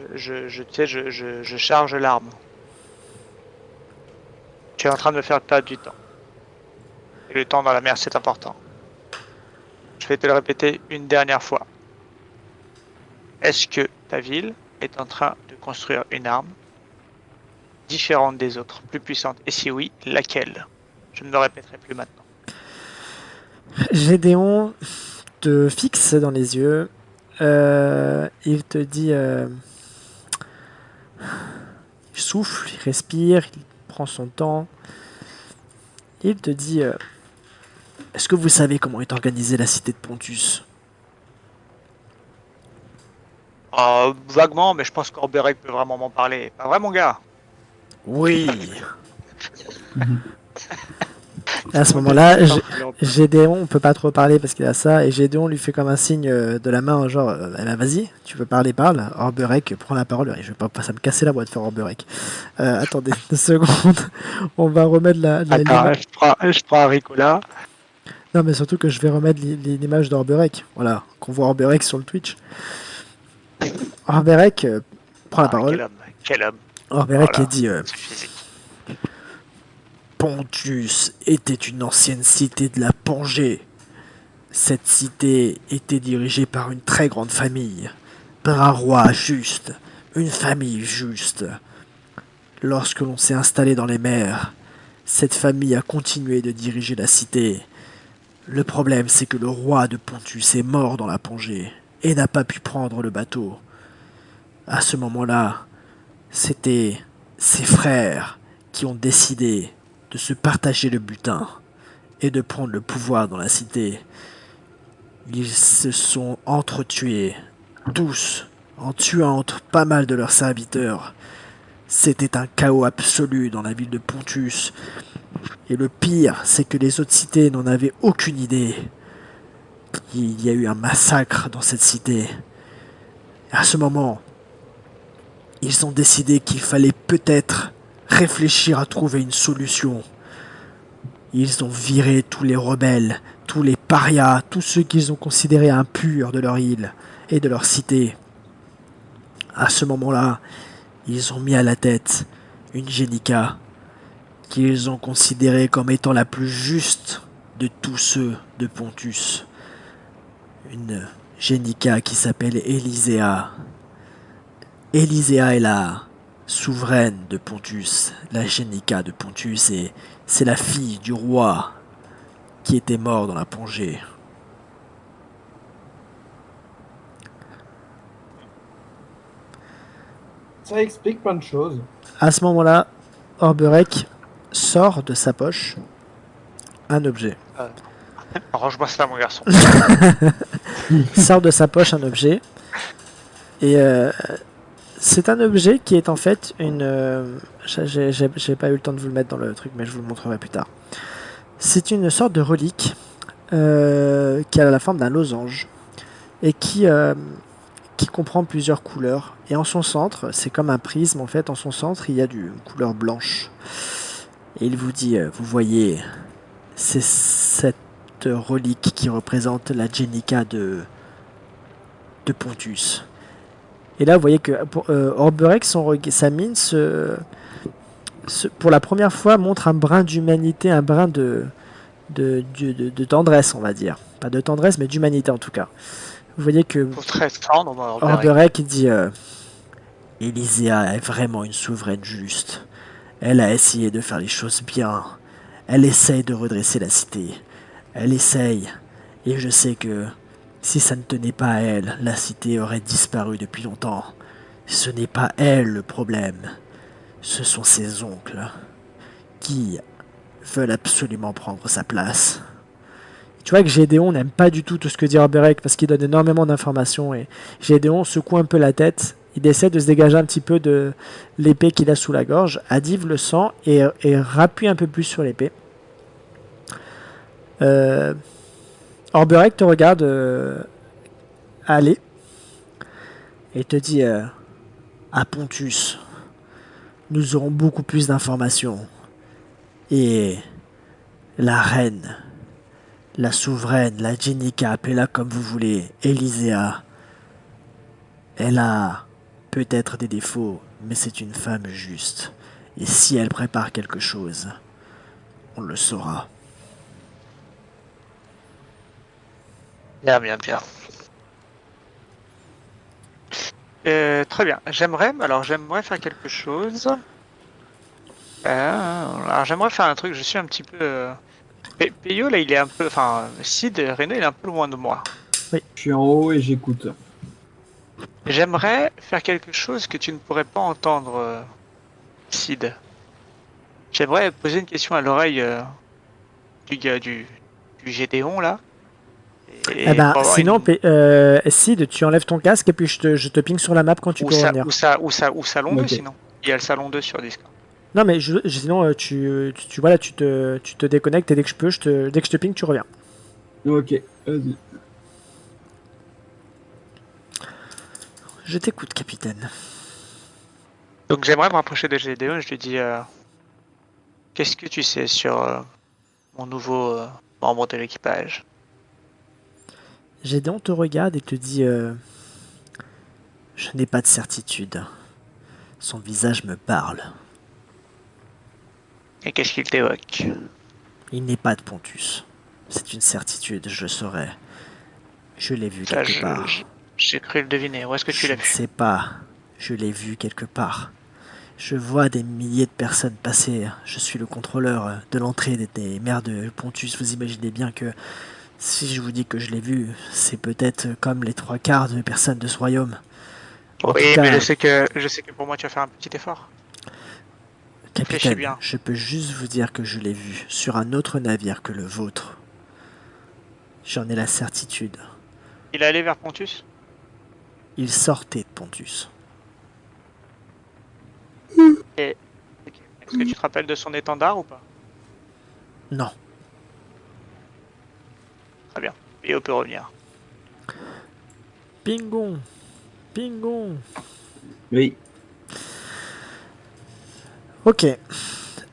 charge l'arme. Tu es en train de me faire perdre du temps. Et le temps dans la mer, c'est important. Je vais te le répéter une dernière fois. Est-ce que ta ville est en train de construire une arme différente des autres, plus puissante? Et si oui, laquelle? Je ne le répéterai plus maintenant. Gédéon te fixe dans les yeux. Il te dit il souffle, il respire, il prend son temps. Il te dit est-ce que vous savez comment est organisée la cité de Pontus? Vaguement, mais je pense qu'Orberek peut vraiment m'en parler. Pas vrai, mon gars? Oui. À ce moment-là, Gédéon, on peut pas trop parler parce qu'il a ça, et Gédéon lui fait comme un signe de la main, genre eh ben, vas-y, tu veux parler, parle. Orberek prend la parole. Je vais pas ça me casser la voix de faire Orberek. Attendez 2 secondes, on va remettre Attends, je prends un Ricola. Non, mais surtout que je vais remettre l'image d'Orberek. Voilà, qu'on voit Orberek sur le Twitch. Orberek prend la parole. Quel homme. Orberek Voilà, dit c'est physique. Pontus était une ancienne cité de la Pangée. Cette cité était dirigée par une très grande famille, par un roi juste, une famille juste. Lorsque l'on s'est installé dans les mers, cette famille a continué de diriger la cité. Le problème, c'est que le roi de Pontus est mort dans la Pangée et n'a pas pu prendre le bateau. À ce moment-là, c'était ses frères qui ont décidé de se partager le butin et de prendre le pouvoir dans la cité. Ils se sont entretués, tous, en tuant pas mal de leurs serviteurs. C'était un chaos absolu dans la ville de Pontus. Et le pire, c'est que les autres cités n'en avaient aucune idée. Il y a eu un massacre dans cette cité. À ce moment, ils ont décidé qu'il fallait peut-être réfléchir à trouver une solution. Ils ont viré tous les rebelles, tous les parias, tous ceux qu'ils ont considérés impurs de leur île et de leur cité. À ce moment-là, ils ont mis à la tête une Génica qu'ils ont considérée comme étant la plus juste de tous ceux de Pontus. Une Génica qui s'appelle Élyséa. Élyséa est la souveraine de Pontus, la Génica de Pontus, et c'est la fille du roi qui était mort dans la plongée. Ça explique plein de choses. À ce moment-là, Orberek sort de sa poche un objet. Arrange-moi ça, mon garçon. Sort de sa poche un objet. Et c'est un objet qui est en fait une... j'ai pas eu le temps de vous le mettre dans le truc, mais je vous le montrerai plus tard. C'est une sorte de relique qui a la forme d'un losange et qui comprend plusieurs couleurs. Et en son centre, c'est comme un prisme en fait, en son centre, il y a une couleur blanche. Et il vous dit, vous voyez, c'est cette relique qui représente la Génica de Pontus. Et là, vous voyez que Orberek, sa mine, pour la première fois, montre un brin d'humanité, un brin de tendresse, on va dire. Pas de tendresse, mais d'humanité en tout cas. Vous voyez que Très tendre, moi, Orberek dit Élyséa est vraiment une souveraine juste. Elle a essayé de faire les choses bien. Elle essaye de redresser la cité. Elle essaye. Et je sais que si ça ne tenait pas à elle, la cité aurait disparu depuis longtemps. Ce n'est pas elle le problème. Ce sont ses oncles qui veulent absolument prendre sa place. Tu vois que Gédéon n'aime pas du tout ce que dit Orberek parce qu'il donne énormément d'informations et Gédéon secoue un peu la tête. Il essaie de se dégager un petit peu de l'épée qu'il a sous la gorge. Adiv le sent et rappuie un peu plus sur l'épée. Orberek te regarde aller et te dit à Pontus, nous aurons beaucoup plus d'informations. Et la reine, la souveraine, la Génica, appelez-la comme vous voulez, Élyséa, elle a peut-être des défauts, mais c'est une femme juste. Et si elle prépare quelque chose, on le saura. Bien, bien, bien. Très bien. J'aimerais faire quelque chose. Alors j'aimerais faire un truc. Je suis un petit peu. Peyo là, il est un peu. Enfin, Sid, Reno, il est un peu loin de moi. Je suis en haut et j'écoute. J'aimerais faire quelque chose que tu ne pourrais pas entendre, Sid. J'aimerais poser une question à l'oreille du gars du Gédéon là. Eh ben, pour avoir sinon, Sid, tu enlèves ton casque et puis je te ping sur la map quand tu peux revenir. Ou salon 2 Ok. sinon. Il y a le salon 2 sur Discord. Non, mais sinon, voilà, tu te déconnectes et dès que je peux, dès que je te ping, tu reviens. Ok, vas-y. Je t'écoute, capitaine. Donc j'aimerais me rapprocher de Gédéon et je lui dis qu'est-ce que tu sais sur mon nouveau membre de l'équipage? Gédéon te regarde et te dit je n'ai pas de certitude. Son visage me parle. Et qu'est-ce qu'il t'évoque? Il n'est pas de Pontus. C'est une certitude, je le saurais. Je l'ai vu Ça, quelque part. j'ai cru le deviner. Où est-ce que tu Je l'as ne vu? sais pas. Je l'ai vu quelque part. Je vois des milliers de personnes passer. Je suis le contrôleur de l'entrée des mers de Pontus. Vous imaginez bien que si je vous dis que je l'ai vu, c'est peut-être comme les 3/4 de personnes de ce royaume. En Oui, tout cas, mais je sais que pour moi tu vas faire un petit effort. Réfléchis capitaine, bien. je peux juste vous dire que je l'ai vu sur un autre navire que le vôtre. J'en ai la certitude. Il est allé vers Pontus? Il sortait de Pontus. Et ok. Est-ce que tu te rappelles de son étendard ou pas? Non. Très bien. Et on peut revenir. Pingon. Pingon. Oui.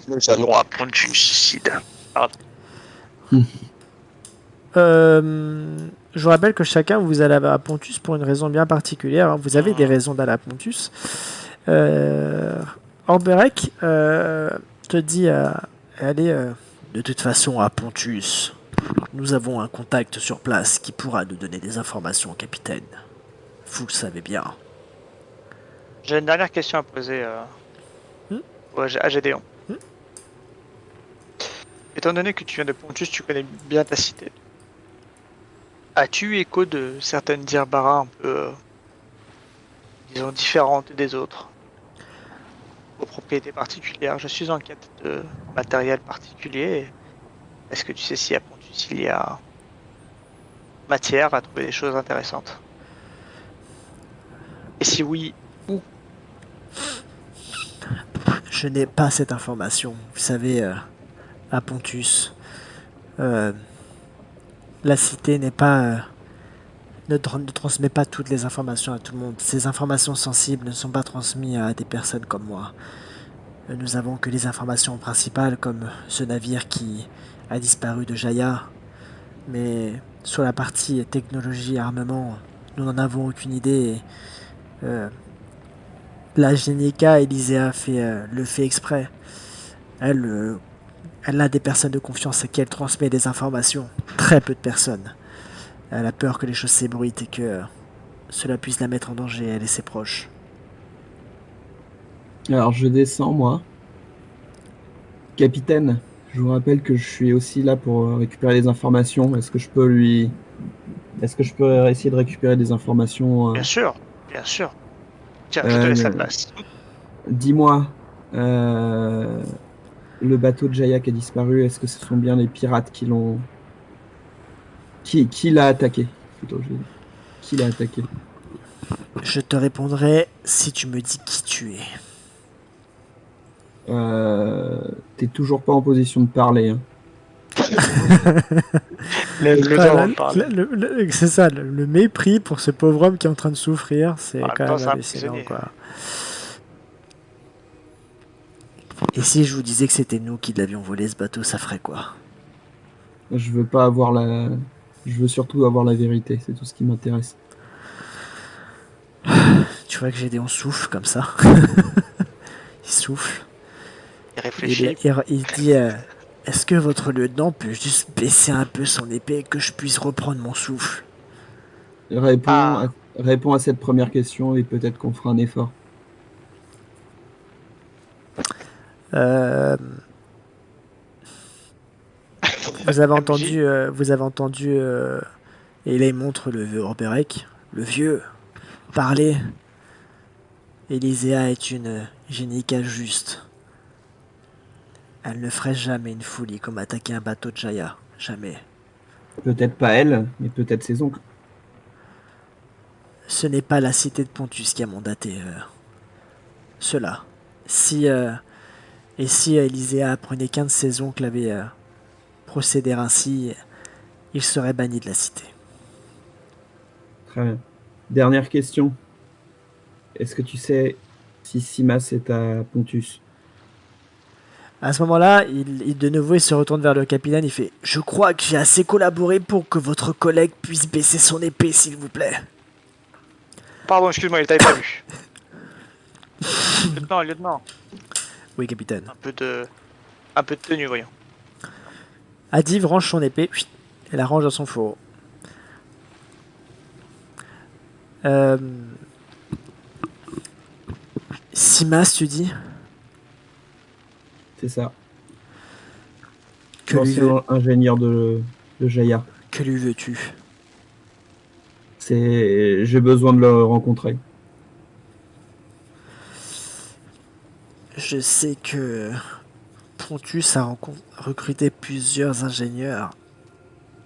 Nous allons à Pontus, Sid. Pardon. Je vous rappelle que chacun vous allez à Pontus pour une raison bien particulière, hein. Vous avez des raisons d'aller à Pontus. Orberek te dit allez, de toute façon à Pontus. Nous avons un contact sur place qui pourra nous donner des informations, capitaine. Vous le savez bien. J'ai une dernière question à poser à Gédéon. Étant donné que tu viens de Pontus, tu connais bien ta cité. As-tu écho de certaines Dirbara un peu, disons, différentes des autres, aux propriétés particulières? Je suis en quête de matériel particulier. Est-ce que tu sais si à Pontus il y a matière à trouver des choses intéressantes? Et si oui, où? Je n'ai pas cette information. Vous savez, à Pontus, la cité n'est pas ne transmet pas toutes les informations à tout le monde. Ces informations sensibles ne sont pas transmises à des personnes comme moi. Nous avons que les informations principales, comme ce navire qui a disparu de Jaya. Mais sur la partie technologie et armement, nous n'en avons aucune idée. La Génica Elisea le fait exprès. Elle a des personnes de confiance à qui elle transmet des informations. Très peu de personnes. Elle a peur que les choses s'ébruitent et que cela puisse la mettre en danger, elle et ses proches. Alors, je descends, moi. Capitaine, je vous rappelle que je suis aussi là pour récupérer des informations. Est-ce que je peux essayer de récupérer des informations Bien sûr, bien sûr. Tiens, je te laisse la place. Dis-moi, le bateau de Jaya qui a disparu, est-ce que ce sont bien les pirates qui l'ont... Qui l'a attaqué plutôt, je vais dire. Qui l'a attaqué? Je te répondrai si tu me dis qui tu es. T'es toujours pas en position de parler, hein. C'est ça, le mépris pour ce pauvre homme qui est en train de souffrir, c'est quand même hallucinant, quoi. Et si je vous disais que c'était nous qui l'avions volé ce bateau, ça ferait quoi? Je veux surtout avoir la vérité, c'est tout ce qui m'intéresse. Tu vois que Gédéon souffle comme ça. Il souffle. Il réfléchit. Il dit est-ce que votre lieutenant peut juste baisser un peu son épée et que je puisse reprendre mon souffle? Réponds à cette première question et peut-être qu'on fera un effort. Vous avez entendu, et là il montre le vieux Orberek, le vieux, parler. Elisea est une génica juste. Elle ne ferait jamais une folie comme attaquer un bateau de Jaya. Jamais. Peut-être pas elle, mais peut-être ses oncles. Ce n'est pas la cité de Pontus qui a mandaté cela. Si Elisea apprenait qu'un de ses oncles avait procédé ainsi, il serait banni de la cité. Très bien. Dernière question. Est-ce que tu sais si Simas est à Pontus? À ce moment-là, de nouveau, il se retourne vers le capitaine. Il fait « Je crois que j'ai assez collaboré pour que votre collègue puisse baisser son épée, s'il vous plaît. » Pardon, excuse-moi, il t'avait pas vu. Lieutenant. Oui, capitaine. Un peu de tenue, voyons. Adiv range son épée et la range dans son fourreau. Simas, tu dis? C'est ça. Que lui ingénieur de Jaya. Que lui veux-tu? J'ai besoin de le rencontrer. Je sais que Pontus a recruté plusieurs ingénieurs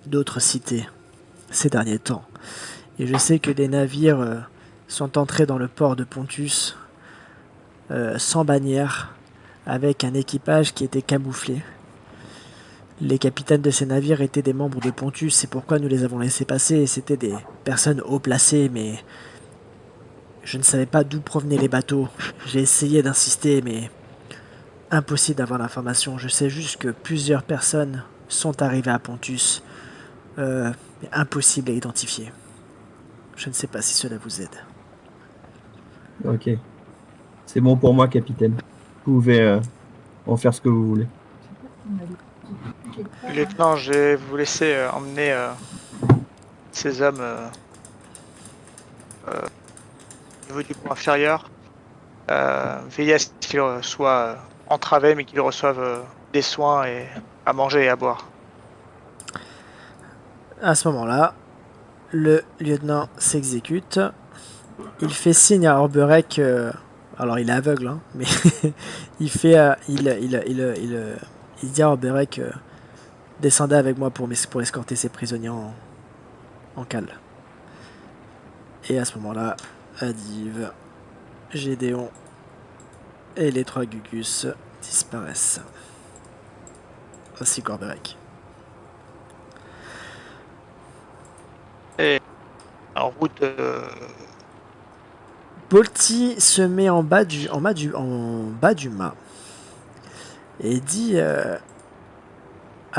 d'autres cités ces derniers temps. Et je sais que des navires sont entrés dans le port de Pontus sans bannière, avec un équipage qui était camouflé. Les capitaines de ces navires étaient des membres de Pontus, c'est pourquoi nous les avons laissés passer. C'était des personnes haut placées, mais je ne savais pas d'où provenaient les bateaux. J'ai essayé d'insister, mais Impossible d'avoir l'information. Je sais juste que plusieurs personnes sont arrivées à Pontus. Mais impossible à identifier. Je ne sais pas si cela vous aide. Ok. C'est bon pour moi, capitaine. Vous pouvez en faire ce que vous voulez. Lieutenant, je vais vous laisser emmener ces hommes au niveau du pont inférieur. Veillez à ce qu'ils soient entravés, mais qu'ils reçoivent des soins et à manger et à boire. À ce moment-là, le lieutenant s'exécute. Il fait signe à Orberek. Alors il est aveugle, hein, mais il fait, il dit à Orberek, descendez avec moi pour escorter ces prisonniers en cale. Et à ce moment-là, Adiv, Gédéon et les 3 Gugus disparaissent. Ainsi qu'Orberek. Et en route, Bolti se met en bas du mât et dit à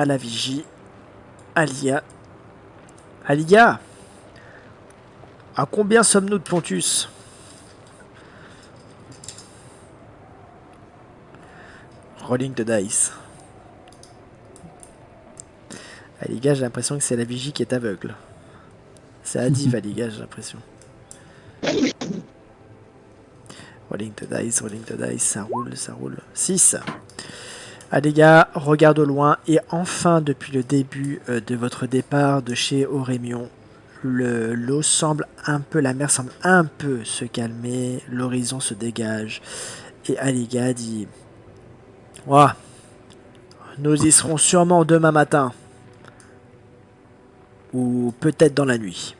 la vigie, Alia, Alia, à combien sommes-nous de Pontus? Rolling the dice. Aliga, j'ai l'impression que c'est la vigie qui est aveugle. C'est Adiv, Aliga, j'ai l'impression. Rolling the dice, ça roule, ça roule. 6. Aliga regarde au loin et enfin, depuis le début de votre départ de chez Aurémion, l'eau semble un peu, la mer semble un peu se calmer, l'horizon se dégage et Aliga dit: ouah, nous y serons sûrement demain matin ou peut-être dans la nuit.